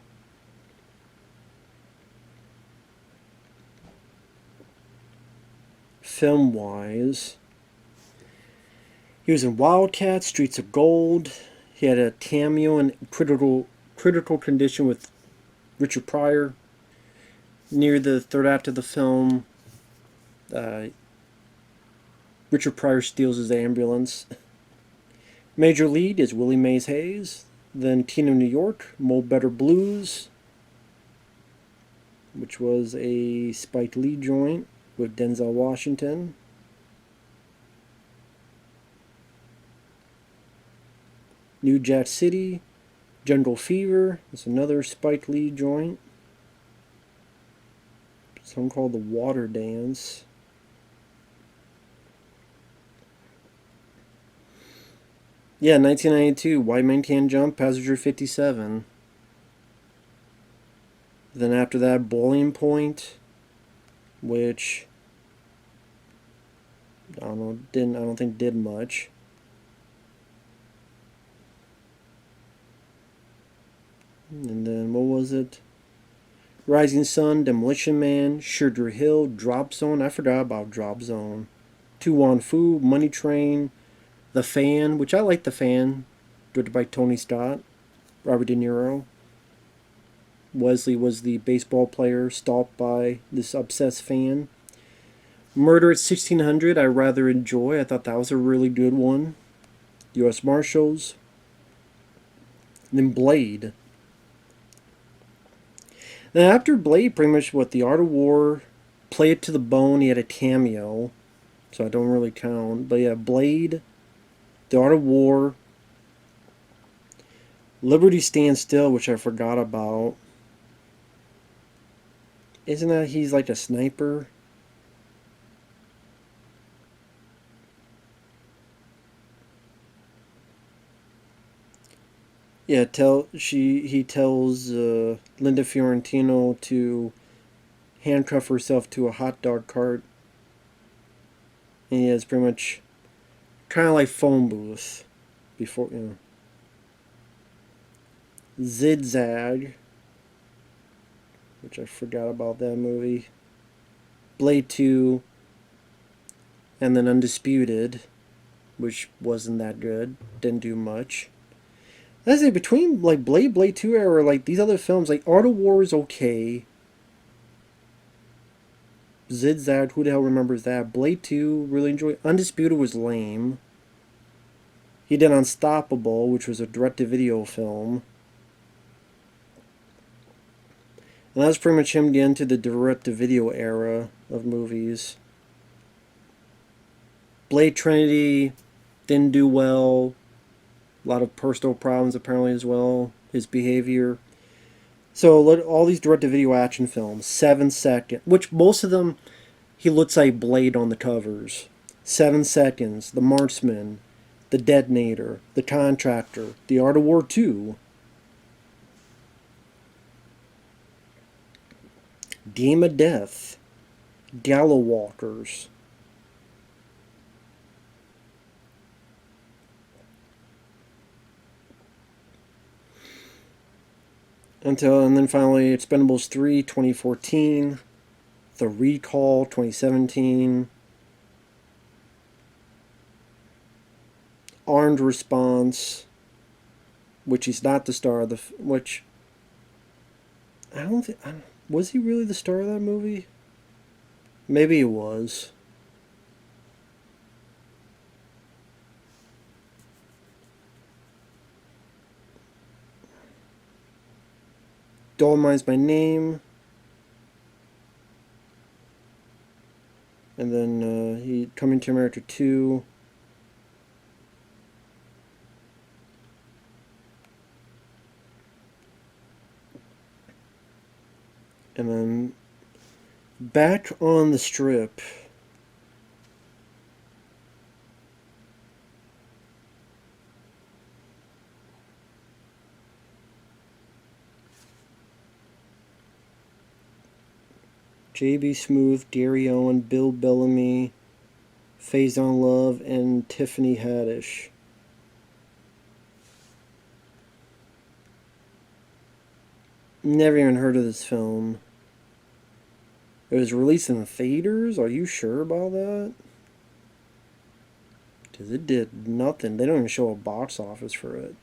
Film-wise, he was in Wildcat, Streets of Gold. He had a cameo in Critical Condition with Richard Pryor. Near the third act of the film, Uh, Richard Pryor steals his ambulance. Major lead is Willie Mays Hayes. Then Teen of New York, Mo Better Blues, which was a Spike Lee joint with Denzel Washington. New Jack City, Jungle Fever, that's another Spike Lee joint. Song called The Water Dance. Yeah, 1992, White Man Can't Jump, Passenger 57. Then after that, Boiling Point, which I don't think did much. And then what was it? Rising Sun, Demolition Man, Sugar Hill, Drop Zone. I forgot about Drop Zone. Tu Wan Fu, Money Train, The Fan, which I like The Fan, directed by Tony Scott, Robert De Niro. Wesley was the baseball player stalked by this obsessed fan. Murder at 1600, I rather enjoy. I thought that was a really good one. U.S. Marshals. And then Blade. Then after Blade, pretty much what The Art of War, Play It to the Bone, he had a cameo, so I don't really count. But yeah, Blade, The Art of War, Liberty Stands Still, which I forgot about. Isn't that he's like a sniper? Yeah, he tells Linda Fiorentino to handcuff herself to a hot dog cart. And yeah, it's pretty much kind of like phone booth before, you know. Zigzag, which I forgot about that movie. Blade 2, and then Undisputed, which wasn't that good. Didn't do much. I say between like Blade 2 era, like these other films, like Art of War is okay. Zigzag, who the hell remembers that? Blade 2, really enjoyed. Undisputed was lame. He did Unstoppable, which was a direct-to-video film. And that was pretty much him getting into the direct-to-video era of movies. Blade Trinity didn't do well. A lot of personal problems apparently as well. His behavior. So all these direct-to-video action films, 7 Seconds, which most of them he looks like Blade on the covers. 7 Seconds, The Marksman, The Detonator, The Contractor, The Art of War 2, Game of Death, Gallow Walkers. And then finally Expendables 3, 2014, The Recall, 2017, Armed Response, which he's not the star of which I don't think, was he really the star of that movie? Maybe he was. Dolomite's My Name. And then he Coming to America 2. And then Back on the Strip. J.B. Smoove, Gary Owen, Bill Bellamy, Faison Love, and Tiffany Haddish. Never even heard of this film. It was released in the theaters? Are you sure about that? Because it did nothing. They don't even show a box office for it.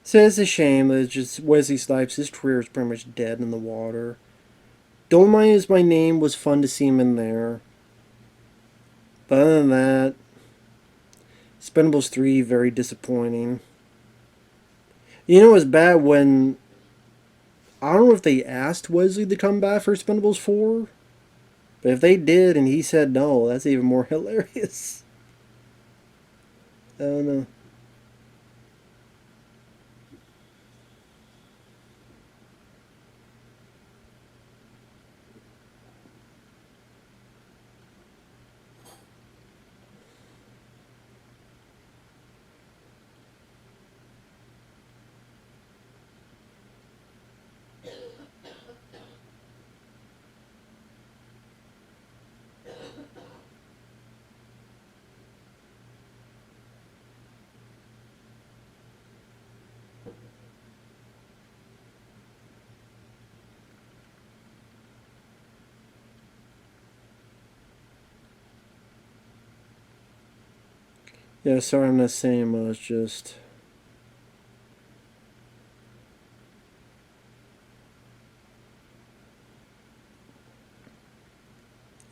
So it's a shame that it's just Wesley Snipes, his career is pretty much dead in the water. Dolomite Is My Name was fun to see him in there. But other than that, Expendables 3, very disappointing. You know, it was bad when, I don't know if they asked Wesley to come back for Expendables 4, but if they did and he said no, that's even more hilarious. I don't know. Yeah, sorry I'm not saying much, just...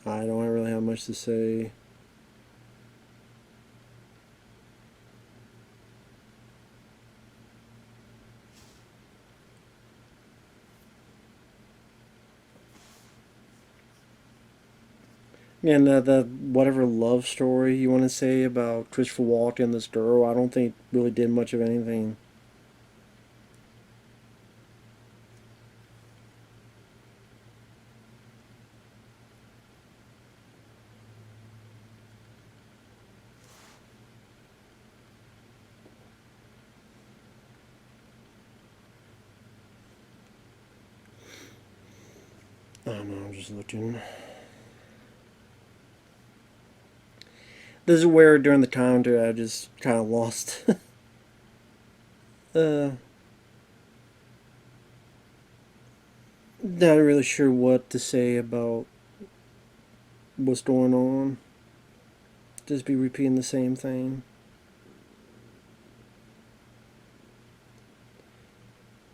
I don't really have much to say. And the whatever love story you want to say about Christopher Walken and this girl, I don't think really did much of anything. I don't know, I'm just looking. This is where during the commentary I just kind of lost. uh, Not really sure what to say about what's going on. Just be repeating the same thing.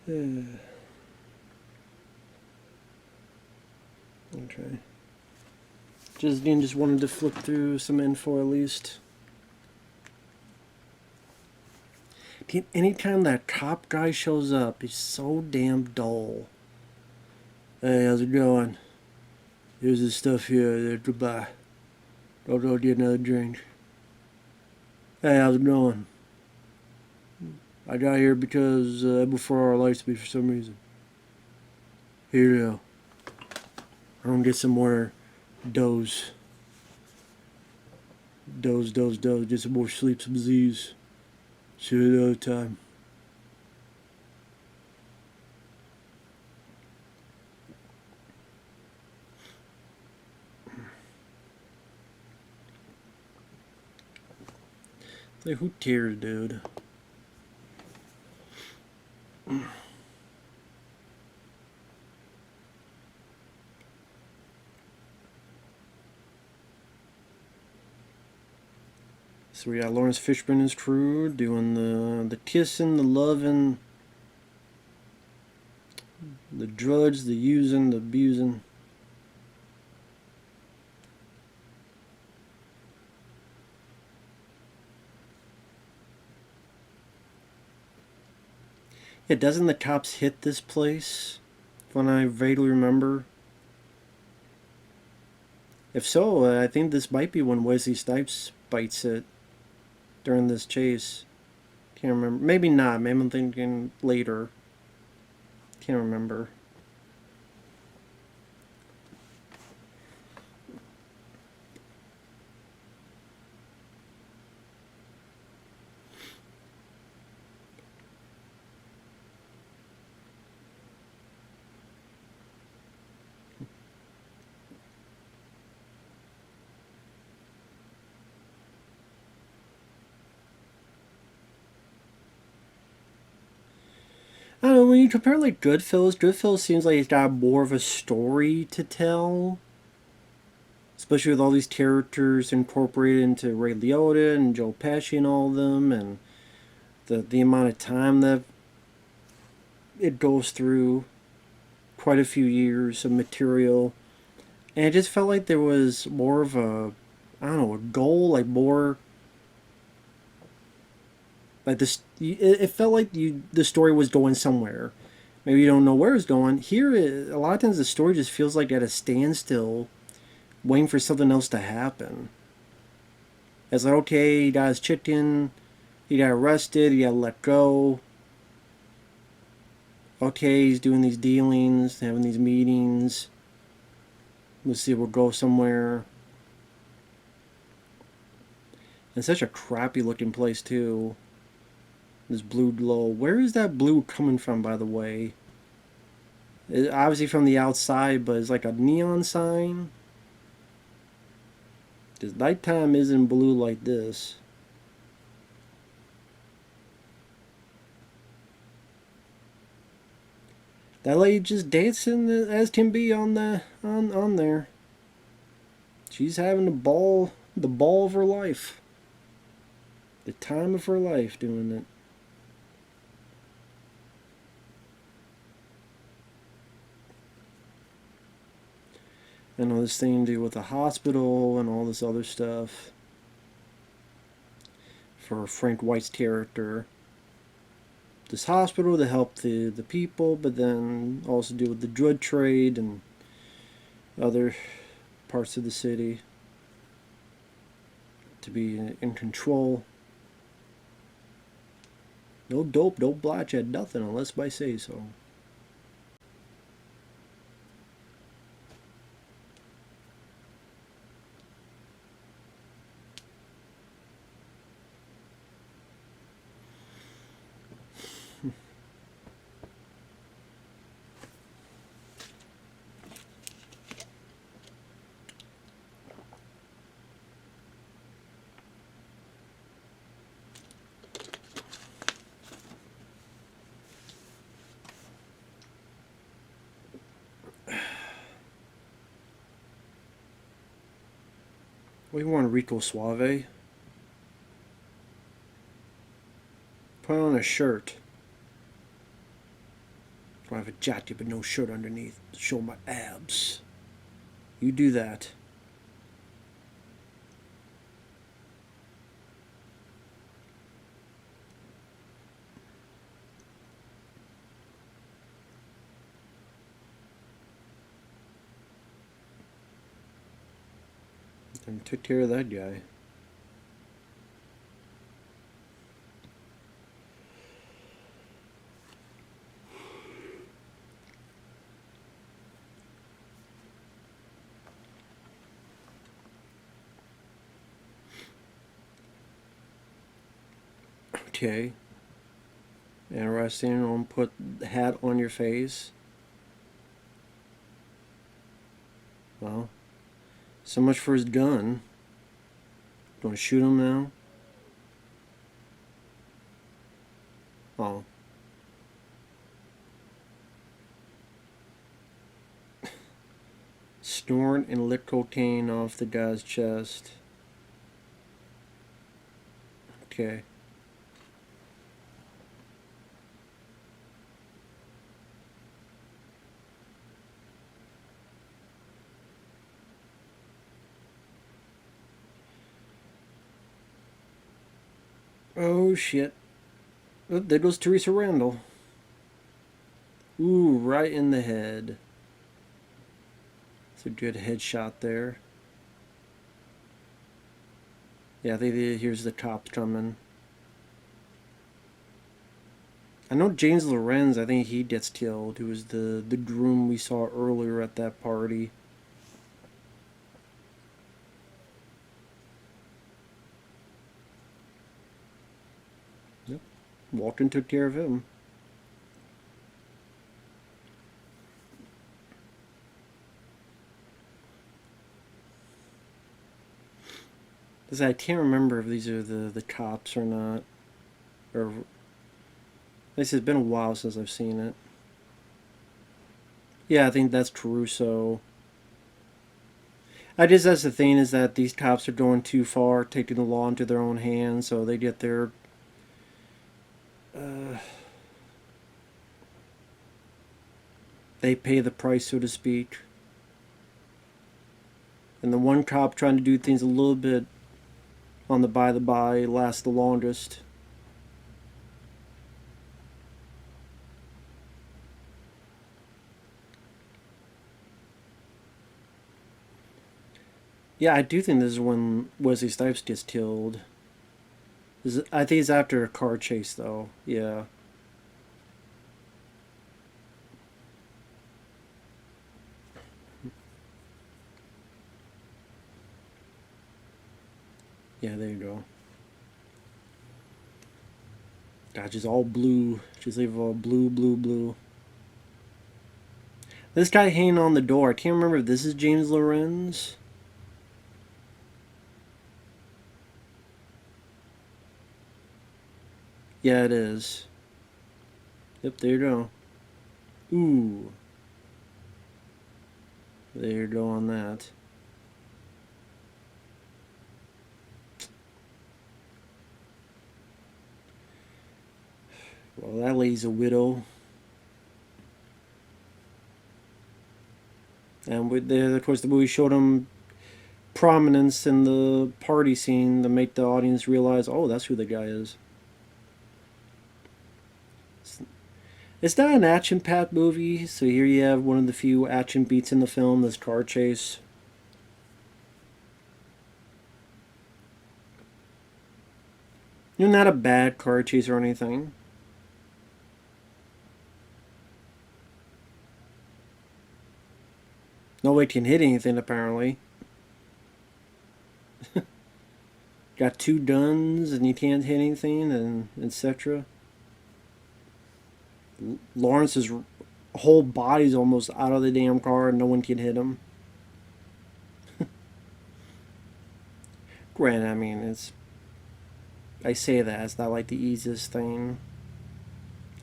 Okay. Just wanted to flip through some info at least. Anytime that cop guy shows up, he's so damn dull. Hey, how's it going? Here's the stuff here. Goodbye. Don't get another drink. Hey, how's it going? I got here because before our lights be for some reason. Here you go. I'm gonna get some more doze. Doze. Get some more sleep, some Z's. See you another time. Like, who cares, dude? So we got Lawrence Fishburne and his crew doing the kissing, the loving, the drugs, the using, the abusing. Yeah, doesn't the cops hit this place? When I vaguely remember. If so, I think this might be when Wesley Snipes bites it during this chase. Can't remember. Maybe not. Maybe I'm thinking later. Can't remember. I don't know, when you compare like Goodfellas seems like it's got more of a story to tell. Especially with all these characters incorporated into Ray Liotta and Joe Pesci and all of them, and the amount of time that it goes through. quite a few years of material, and it just felt like there was more of a, I don't know, a goal, like more like this. It felt like the story was going somewhere. Maybe you don't know where it's going. Here, a lot of times the story just feels like at a standstill, waiting for something else to happen. It's like, okay, he got his chicken, he got arrested, he got let go. Okay, he's doing these dealings, having these meetings. Let's see if we'll go somewhere. And such a crappy looking place too. This blue glow. Where is that blue coming from, by the way? It's obviously from the outside, but it's like a neon sign. Because nighttime isn't blue like this. That lady just dancing as can be on there. She's having the ball of her life, the time of her life doing it. And all this thing to do with the hospital and all this other stuff for Frank White's character. This hospital to help the people, but then also do with the drug trade and other parts of the city to be in control. No dope, no bloodshed, nothing unless I say so. We want Rico Suave. Put on a shirt. I have a jacket but no shirt underneath to show my abs. You do that. And took care of that guy. Okay. Interesting. Don't put the hat on your face. Well, so much for his gun. Gonna shoot him now? Oh. Snort and lick cocaine off the guy's chest. Okay. Oh shit. Oh, there goes Teresa Randall. Ooh, right in the head. It's a good headshot there. Yeah, here's the cops coming. I know James Lorenz, I think he gets killed, who was the groom we saw earlier at that party. Yep. Walken took care of him. I can't remember if these are the cops or not. Or, at least it's been a while since I've seen it. Yeah, I think that's Caruso. I guess that's the thing, is that these cops are going too far, taking the law into their own hands, so they get their... They pay the price, so to speak. And the one cop trying to do things a little bit on the by lasts the longest. Yeah, I do think this is when Wesley Snipes gets killed. I think it's after a car chase, though. Yeah. Yeah, there you go. God, just all blue. Just leave it all blue, blue, blue. This guy hanging on the door. I can't remember if this is James Lorenz. Yeah, it is. Yep, there you go. Ooh. There you go on that. Well, that lady's a widow. And with the, of course, the movie showed him prominence in the party scene to make the audience realize, oh, that's who the guy is. It's not an action-packed movie, so here you have one of the few action beats in the film, this car chase. You know, not a bad car chase or anything. Nobody can hit anything, apparently. Got two guns and you can't hit anything, and etc. Lawrence's whole body's almost out of the damn car and no one can hit him. Granted, I mean, I say that, it's not like the easiest thing.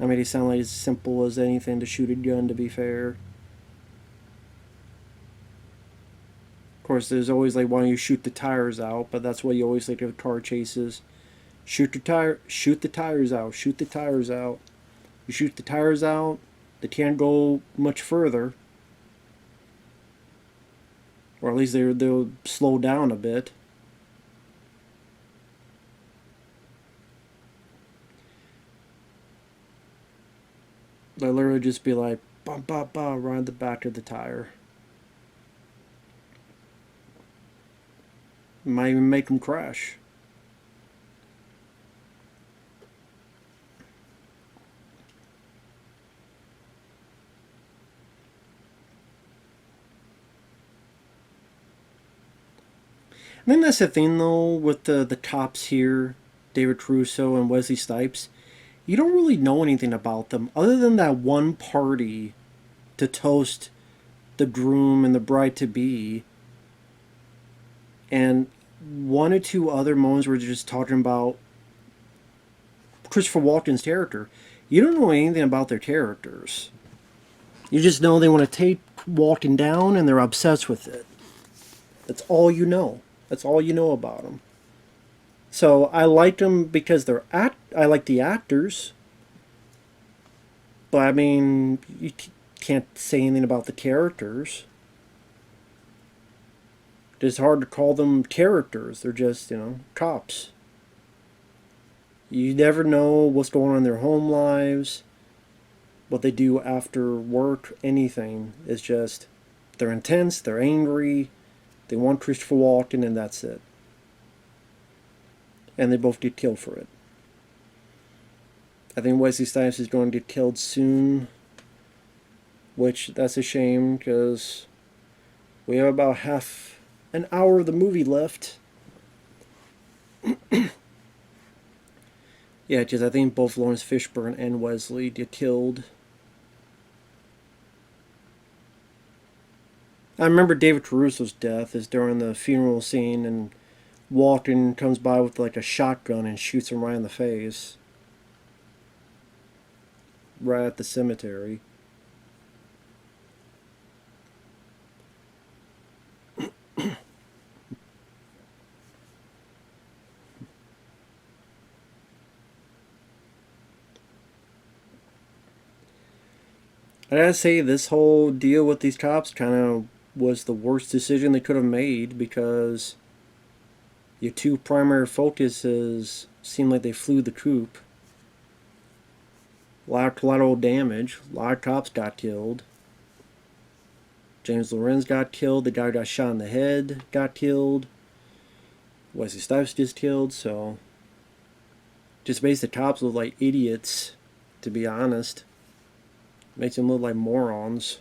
I mean, it sounds like as simple as anything to shoot a gun, to be fair. Of course, there's always like why you shoot the tires out, but that's why you always think of car chases. Shoot the tires out, shoot the tires out. You shoot the tires out, they can't go much further. Or at least they'll slow down a bit. They'll literally just be like, bum, bum, bum, right at the back of the tire. Might even make them crash. I think that's the thing, though, with the cops here, David Caruso and Wesley Snipes. You don't really know anything about them other than that one party to toast the groom and the bride to be, and one or two other moments where they're just talking about Christopher Walken's character. You don't know anything about their characters. You just know they want to take Walken down and they're obsessed with it. That's all you know. That's all you know about them. So I liked them because I like the actors. But I mean, you can't say anything about the characters. It's hard to call them characters. They're just, cops. You never know what's going on in their home lives, what they do after work, anything. It's just, they're intense, they're angry, they want Christopher Walken, and that's it. And they both get killed for it. I think Wesley Snipes is going to get killed soon, which that's a shame because we have about half an hour of the movie left. Yeah, because I think both Lawrence Fishburne and Wesley get killed. I remember David Caruso's death is during the funeral scene, and Walken comes by with like a shotgun and shoots him right in the face. Right at the cemetery. I gotta say, this whole deal with these cops kind of was the worst decision they could have made, because your two primary focuses seem like they flew the coop. A lot of collateral damage. A lot of cops got killed. James Lorenz got killed. The guy who got shot in the head got killed. Wesley Snipes just killed. So, just makes the cops look like idiots, to be honest. Makes them look like morons.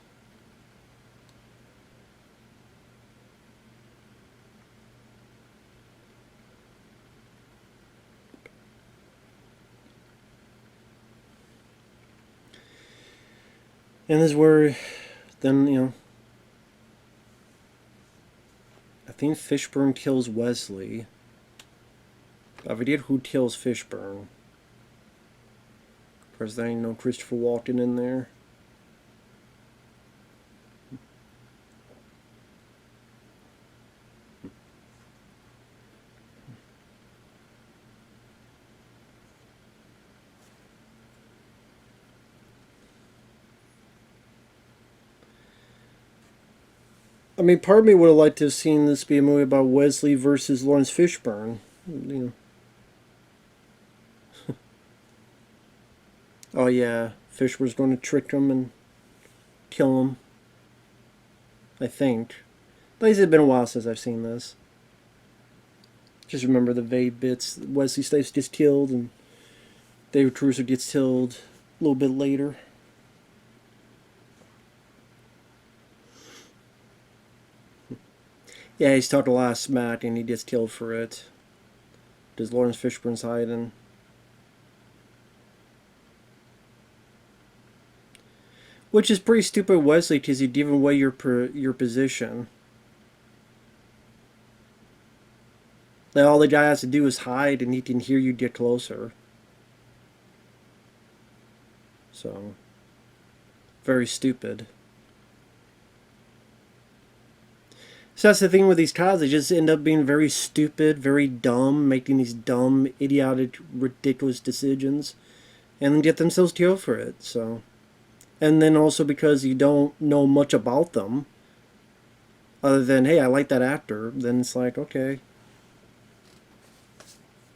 And this is where, then, I think Fishburne kills Wesley. I forget who kills Fishburne. Of course, there ain't no Christopher Walken in there. I mean, part of me would have liked to have seen this be a movie about Wesley versus Lawrence Fishburne. Oh yeah, Fishburne's going to trick him and kill him. I think. But it's been a while since I've seen this. Just remember the vague bits. Wesley Snipes gets killed and David Caruso gets killed a little bit later. Yeah, he's talked a lot of smack and he gets killed for it. Does Lawrence Fishburne's hiding? Which is pretty stupid, Wesley, because you've given away your position. Like, all the guy has to do is hide and he can hear you get closer. So, very stupid. So that's the thing with these cops. They just end up being very stupid, very dumb, making these dumb, idiotic, ridiculous decisions, and then get themselves killed for it. So, and then also because you don't know much about them, other than, hey, I like that actor, then it's like, okay,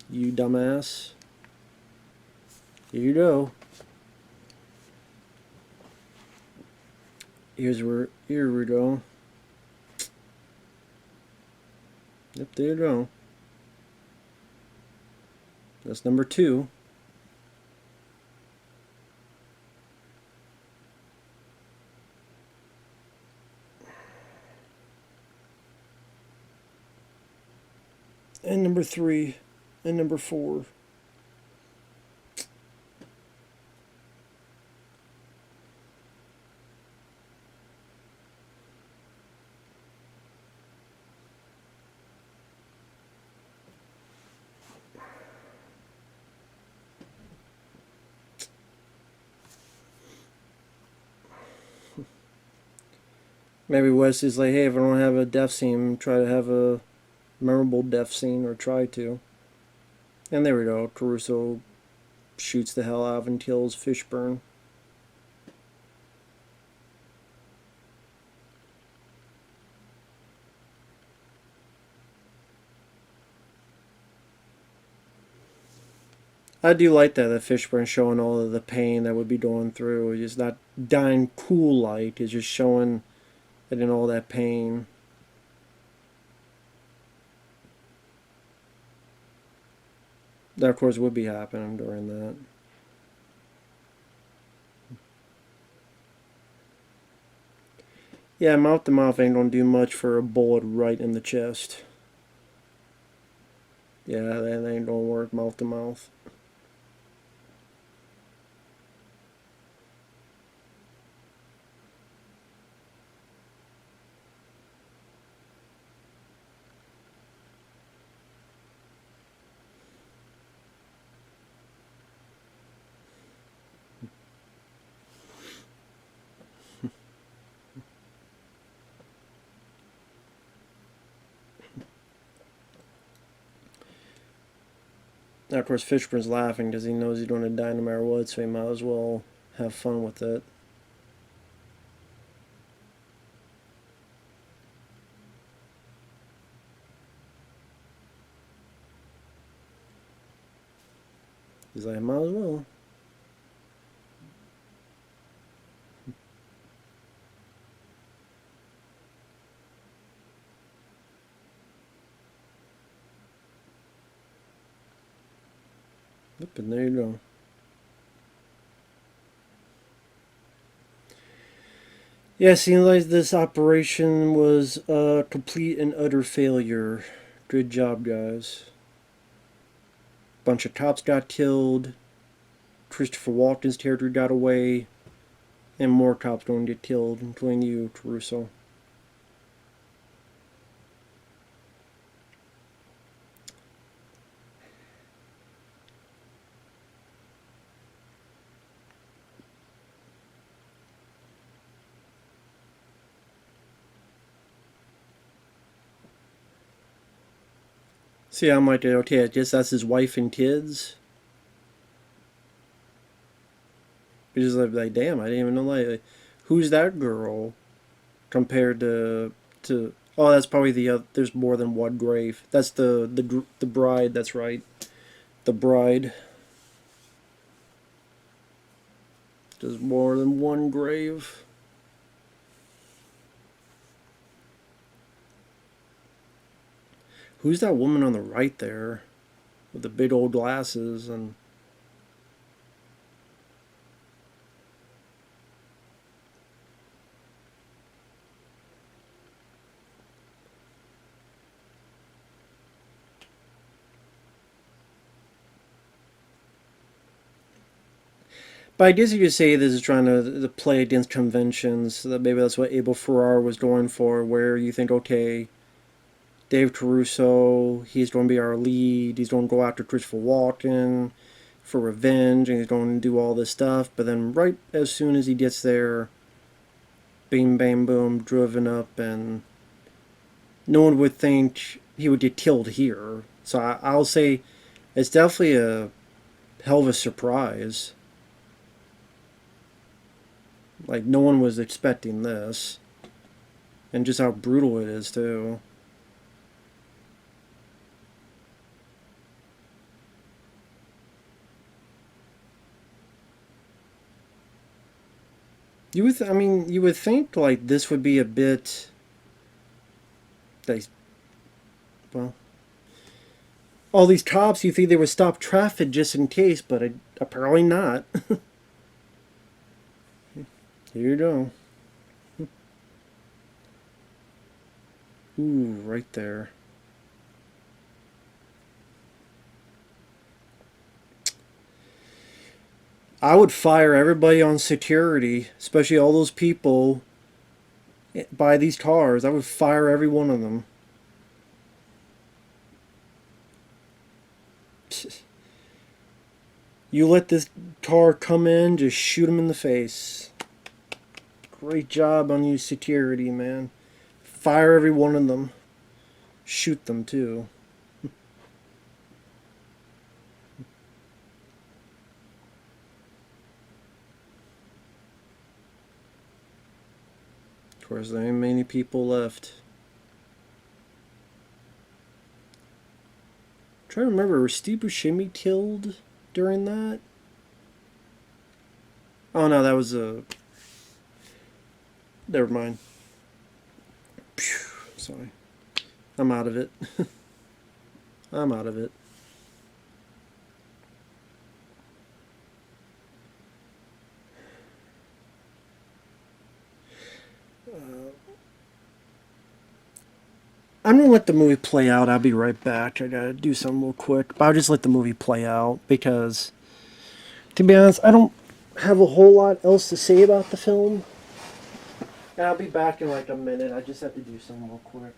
you dumbass, here you go. Here we go. Yep, there you go. That's number 2. And number 3. And number 4. Maybe Wes is like, hey, if I don't have a death scene, try to have a memorable death scene, or try to. And there we go. Caruso shoots the hell out of and kills Fishburne. I do like that Fishburne showing all of the pain that would be going through. He's not dying cool like. He's just showing it in all that pain. That, of course, would be happening during that. Yeah, mouth to mouth ain't gonna do much for a bullet right in the chest. Yeah, that ain't gonna work mouth to mouth. Now, of course, Fishburne's laughing because he knows he's going to die no matter what, so he might as well have fun with it. He's like, might as well. Yep, and there you go. Yeah, seems like this operation was a complete and utter failure. Good job, guys. Bunch of cops got killed. Christopher Walken's character got away. And more cops going to get killed, including you, Caruso. See, I'm like, okay, I guess that's his wife and kids. Because like, damn, I didn't even know like who's that girl compared to. Oh, that's probably the other. There's more than one grave. That's the bride. That's right, the bride. There's more than one grave. Who's that woman on the right there, with the big old glasses and? But I guess you could say this is trying to play against conventions. So that maybe that's what Abel Ferrara was going for, where you think, okay, Dave Caruso, he's going to be our lead. He's going to go after Christopher Walken for revenge, and he's going to do all this stuff. But then, right as soon as he gets there, bing, bang, boom, driven up, and no one would think he would get killed here. So I'll say it's definitely a hell of a surprise. Like, no one was expecting this. And just how brutal it is, too. You would think, like, this would be a bit, like, well, all these cops, you think they would stop traffic just in case, but apparently not. Here you go. Ooh, right there. I would fire everybody on security, especially all those people by these cars. I would fire every one of them. You let this car come in, just shoot him in the face. Great job on you, security, man. Fire every one of them. Shoot them, too. Of course, there ain't many people left. I'm trying to remember, was Steve Buscemi killed during that? Oh no, that was a. Never mind. Phew, sorry. I'm out of it. I'm out of it. I'm gonna let the movie play out. I'll be right back. I gotta do something real quick. But I'll just let the movie play out because, to be honest, I don't have a whole lot else to say about the film. And I'll be back in like a minute. I just have to do something real quick.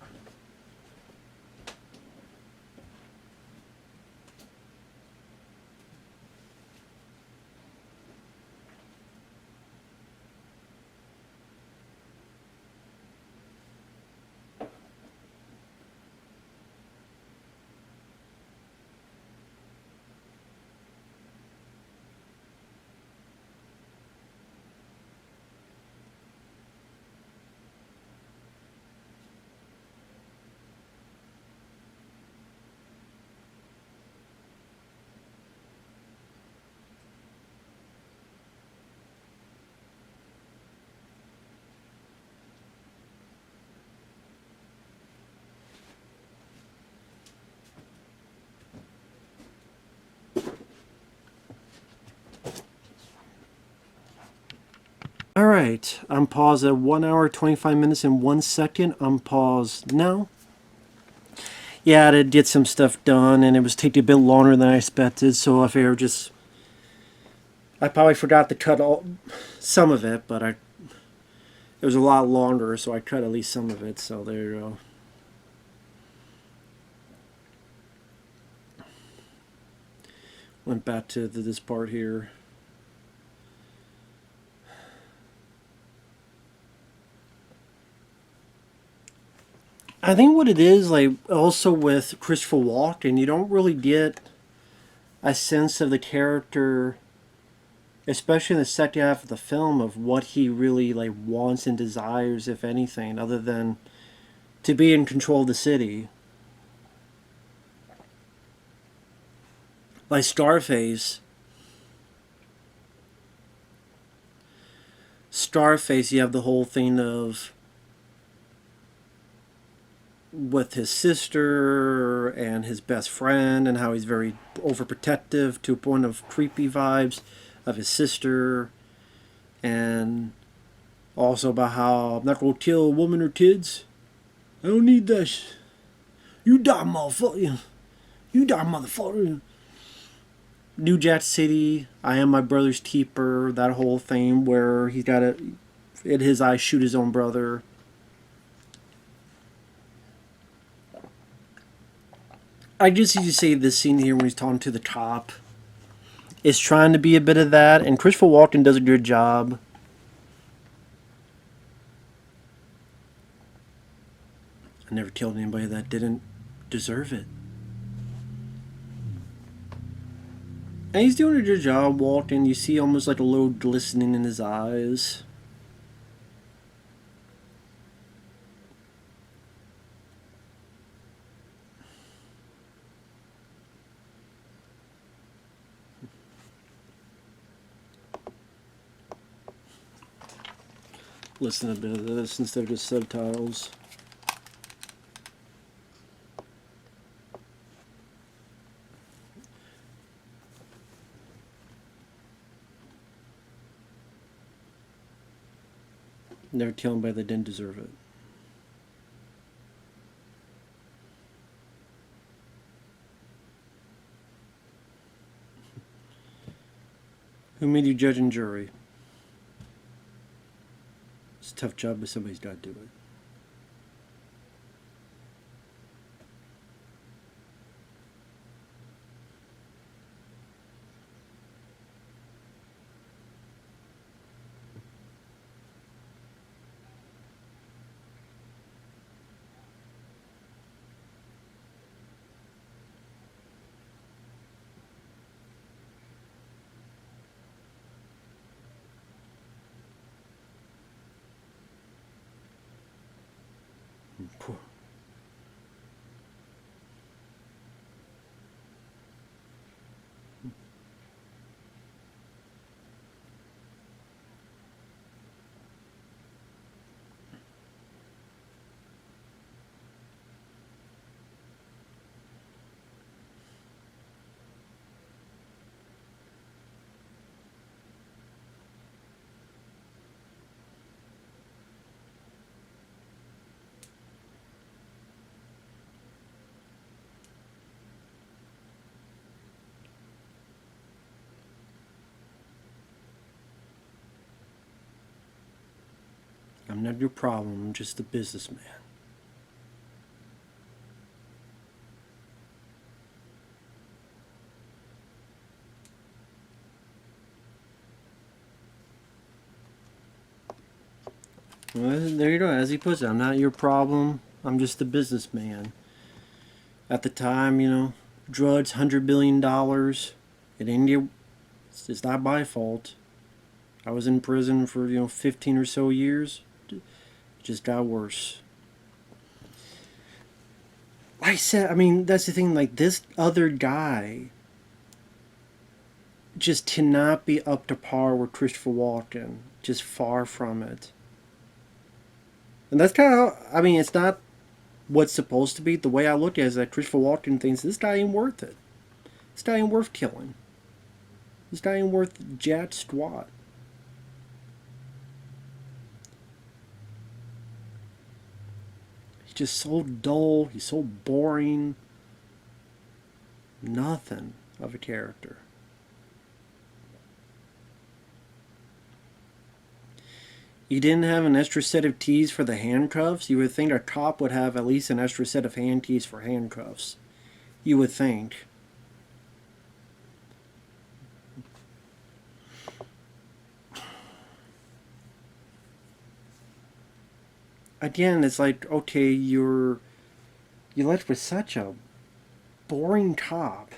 Alright, I'm paused at 1 hour, 25 minutes, and 1 second. I'm paused now. Yeah, I did get some stuff done, and it was taking a bit longer than I expected, so I figured I probably forgot to cut some of it, but it was a lot longer, so I cut at least some of it, so there you go. Went back to this part here. I think what it is, like, also with Christopher Walken, you don't really get a sense of the character, especially in the second half of the film, of what he really, like, wants and desires, if anything, other than to be in control of the city. Like Scarface, you have the whole thing of with his sister and his best friend, and how he's very overprotective to a point of creepy vibes of his sister, and also about how I'm not gonna kill a woman or kids. I don't need that. You die, motherfucker. You die, motherfucker. New Jack City, I am my brother's keeper. That whole thing where he's got to, in his eyes, shoot his own brother. I guess you could say this scene here when he's talking to the cop is trying to be a bit of that, and Christopher Walken does a good job. I never killed anybody that didn't deserve it. And he's doing a good job, Walken. You see almost like a little glistening in his eyes. Listen to a bit of this instead of just subtitles. Never kill anybody that didn't deserve it. Who made you judge and jury? It's a tough job, but somebody's got to do it. Poor. I'm not your problem, I'm just a businessman. Well, there you go, as he puts it, I'm not your problem, I'm just a businessman. At the time, drugs, $100 billion in India, it's not my fault. I was in prison for, 15 or so years. It just got worse. I said, that's the thing, like, this other guy just cannot be up to par with Christopher Walken. Just far from it. And that's kind of it's not what's supposed to be. The way I look at it is that Christopher Walken thinks this guy ain't worth it. This guy ain't worth killing. This guy ain't worth jack squat. just so dull. He's so boring. Nothing of a character. You didn't have an extra set of tees for the handcuffs? You would think a cop would have at least an extra set of hand tees for handcuffs. You would think. Again, it's like, okay, you left with such a boring cop.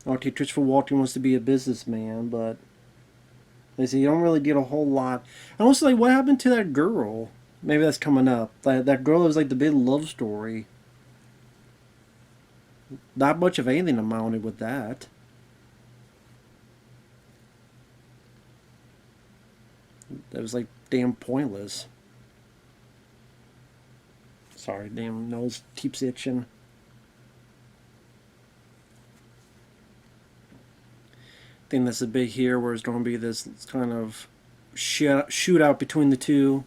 Okay, Christopher Walken wants to be a businessman, but they say you don't really get a whole lot. And also, like, what happened to that girl? Maybe that's coming up. That girl was like the big love story. Not much of anything amounted with that. That was like damn pointless. Sorry, damn nose keeps itching. I think that's a big here where it's going to be this kind of shootout between the two.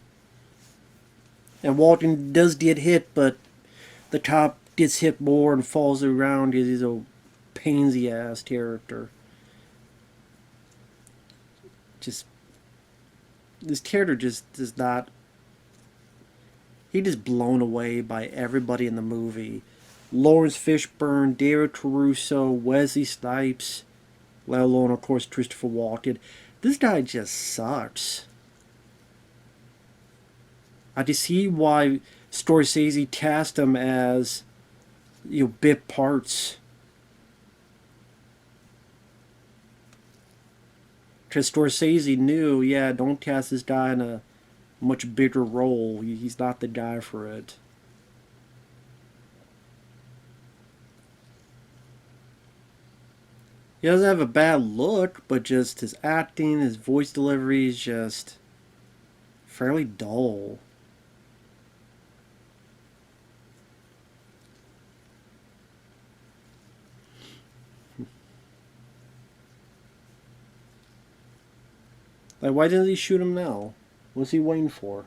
And Walken does get hit, but the cop gets hit more and falls around. He's a pansy ass character. Just this character just does not. He just blown away by everybody in the movie. Lawrence Fishburne, David Caruso, Wesley Snipes, let alone of course Christopher Walken. This guy just sucks. I just see why Scorsese cast him as, bit parts. Because Scorsese knew, yeah, don't cast this guy in a much bigger role. He's not the guy for it. He doesn't have a bad look, but just his acting, his voice delivery is just fairly dull. Like, why didn't he shoot him now? What's he waiting for?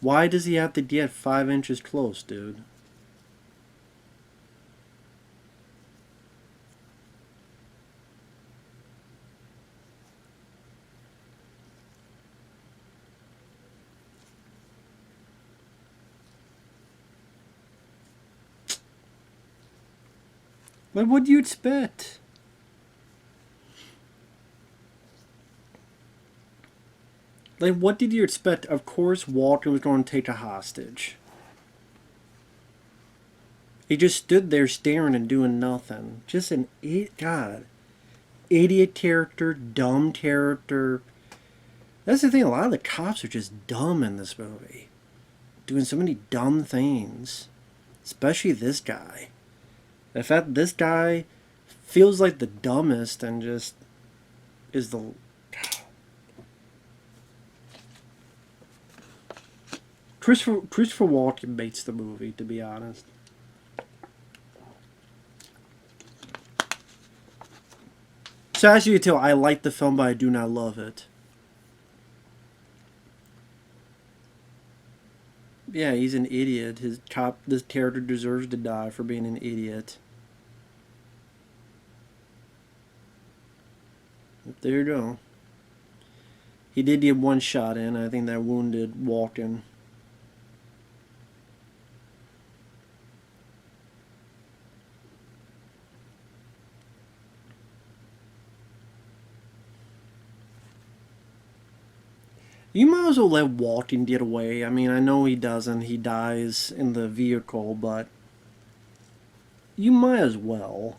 Why does he have to get 5 inches close, dude? Like, what do you expect? Like, what did you expect? Of course, Walken was going to take a hostage. He just stood there staring and doing nothing. Just an idiot character, dumb character. That's the thing. A lot of the cops are just dumb in this movie, doing so many dumb things. Especially this guy. In fact, this guy feels like the dumbest and just is the. Christopher Walken makes the movie, to be honest. So as you can tell, I like the film, but I do not love it. Yeah, he's an idiot. This character deserves to die for being an idiot. But there you go. He did get one shot in. I think that wounded Walken. You might as well let Walken get away. I mean, I know he doesn't. He dies in the vehicle, but you might as well.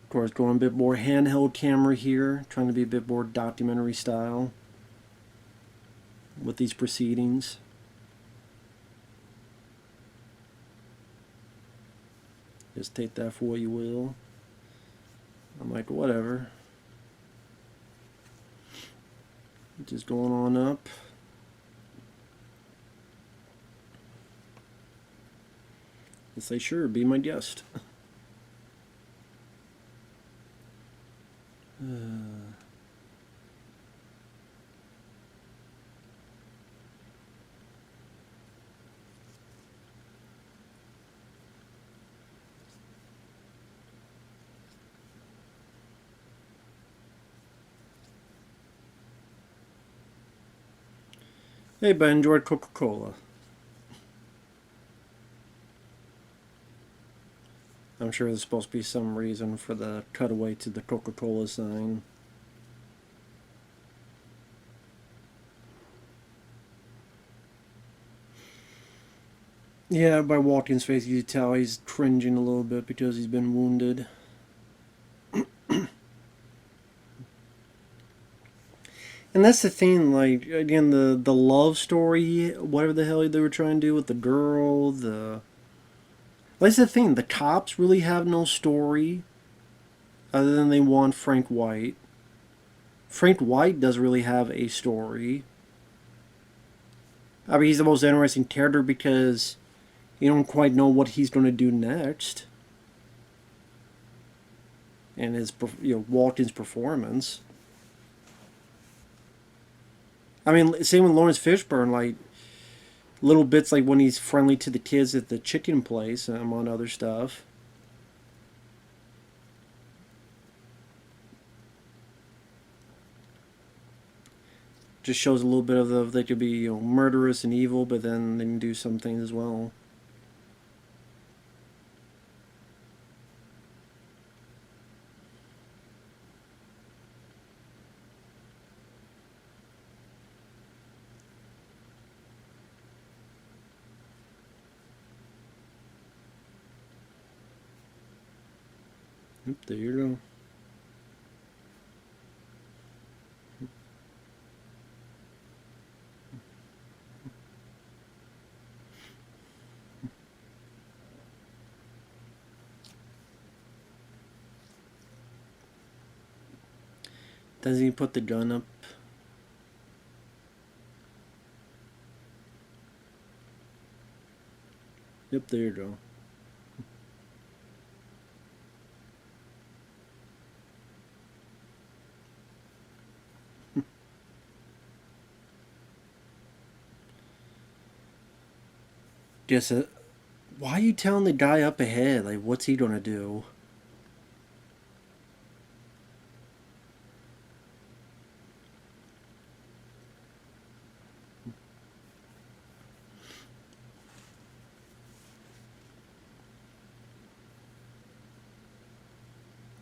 Of course, going a bit more handheld camera here, trying to be a bit more documentary style with these proceedings. Just take that for what you will. I'm like, whatever. Just going on up. I say, sure, be my guest. Hey, but I enjoyed Coca-Cola. I'm sure there's supposed to be some reason for the cutaway to the Coca-Cola sign. Yeah, by Walken's face, you can tell he's cringing a little bit because he's been wounded. And that's the thing, like, again, the love story, whatever the hell they were trying to do with the girl, that's the thing, the cops really have no story other than they want Frank White. Frank White doesn't really have a story. I mean, he's the most interesting character because you don't quite know what he's going to do next. And his, Walken's performance. I mean, same with Lawrence Fishburne, like, little bits like when he's friendly to the kids at the chicken place and among other stuff. Just shows a little bit of they could be murderous and evil, but then they can do some things as well. Yep, there you go. Doesn't he put the gun up? Yep, there you go. Just why are you telling the guy up ahead? Like, what's he gonna do?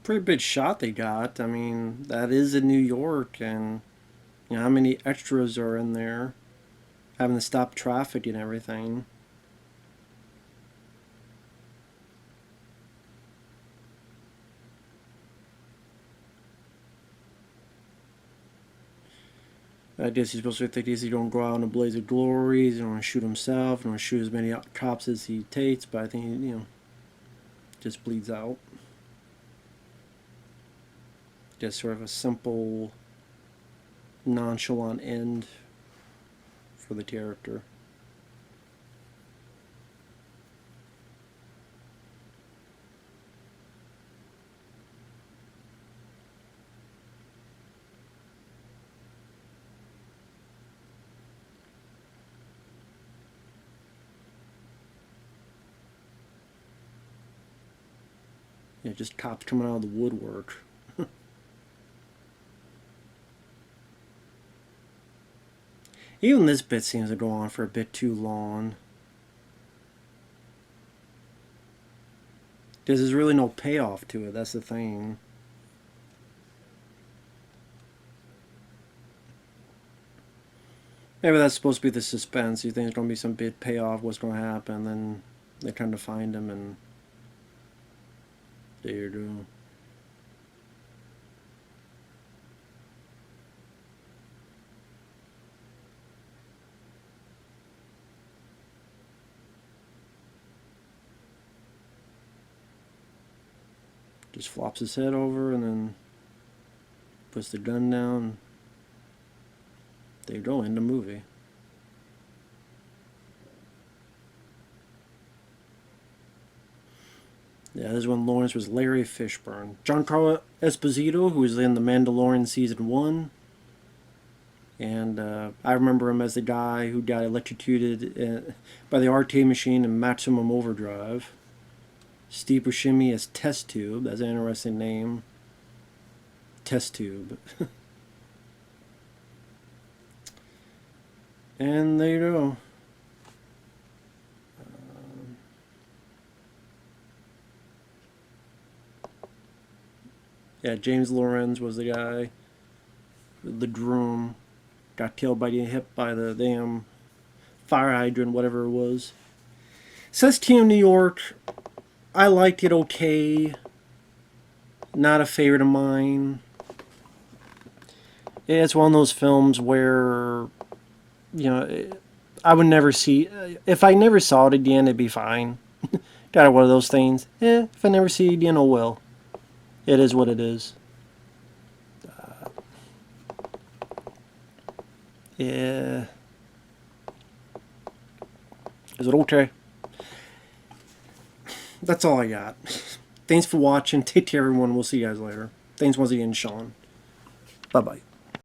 Pretty big shot they got. I mean, that is in New York, and how many extras are in there, having to stop traffic and everything. I guess he's supposed to think he's going to go out in a blaze of glory. He's going to shoot himself. He's going to shoot as many cops as he takes. But I think just bleeds out. Just sort of a simple, nonchalant end for the character. Yeah, just cops coming out of the woodwork. Even this bit seems to go on for a bit too long. There's really no payoff to it, that's the thing. Maybe that's supposed to be the suspense. You think there's going to be some big payoff, what's going to happen, then they kind of find him, and there you go. Just flops his head over and then puts the gun down. There you go, end the movie. Yeah, this one Lawrence was Larry Fishburne. Giancarlo Esposito, who was in The Mandalorian Season 1. And I remember him as the guy who got electrocuted by the RT machine in Maximum Overdrive. Steve Buscemi as Test Tube. That's an interesting name. Test Tube. And there you go. Yeah, James Lorenz was the guy. The groom. Got killed by getting hit by the damn fire hydrant, whatever it was. Says Team New York. I liked it okay. Not a favorite of mine. It's one of those films where, you know, I would never see. If I never saw it again, it'd be fine. Got one of those things. If I never see it again, oh well. It is what it is. Yeah. Is it okay? That's all I got. Thanks for watching. Take care, everyone. We'll see you guys later. Thanks once again, Shawn. Bye-bye.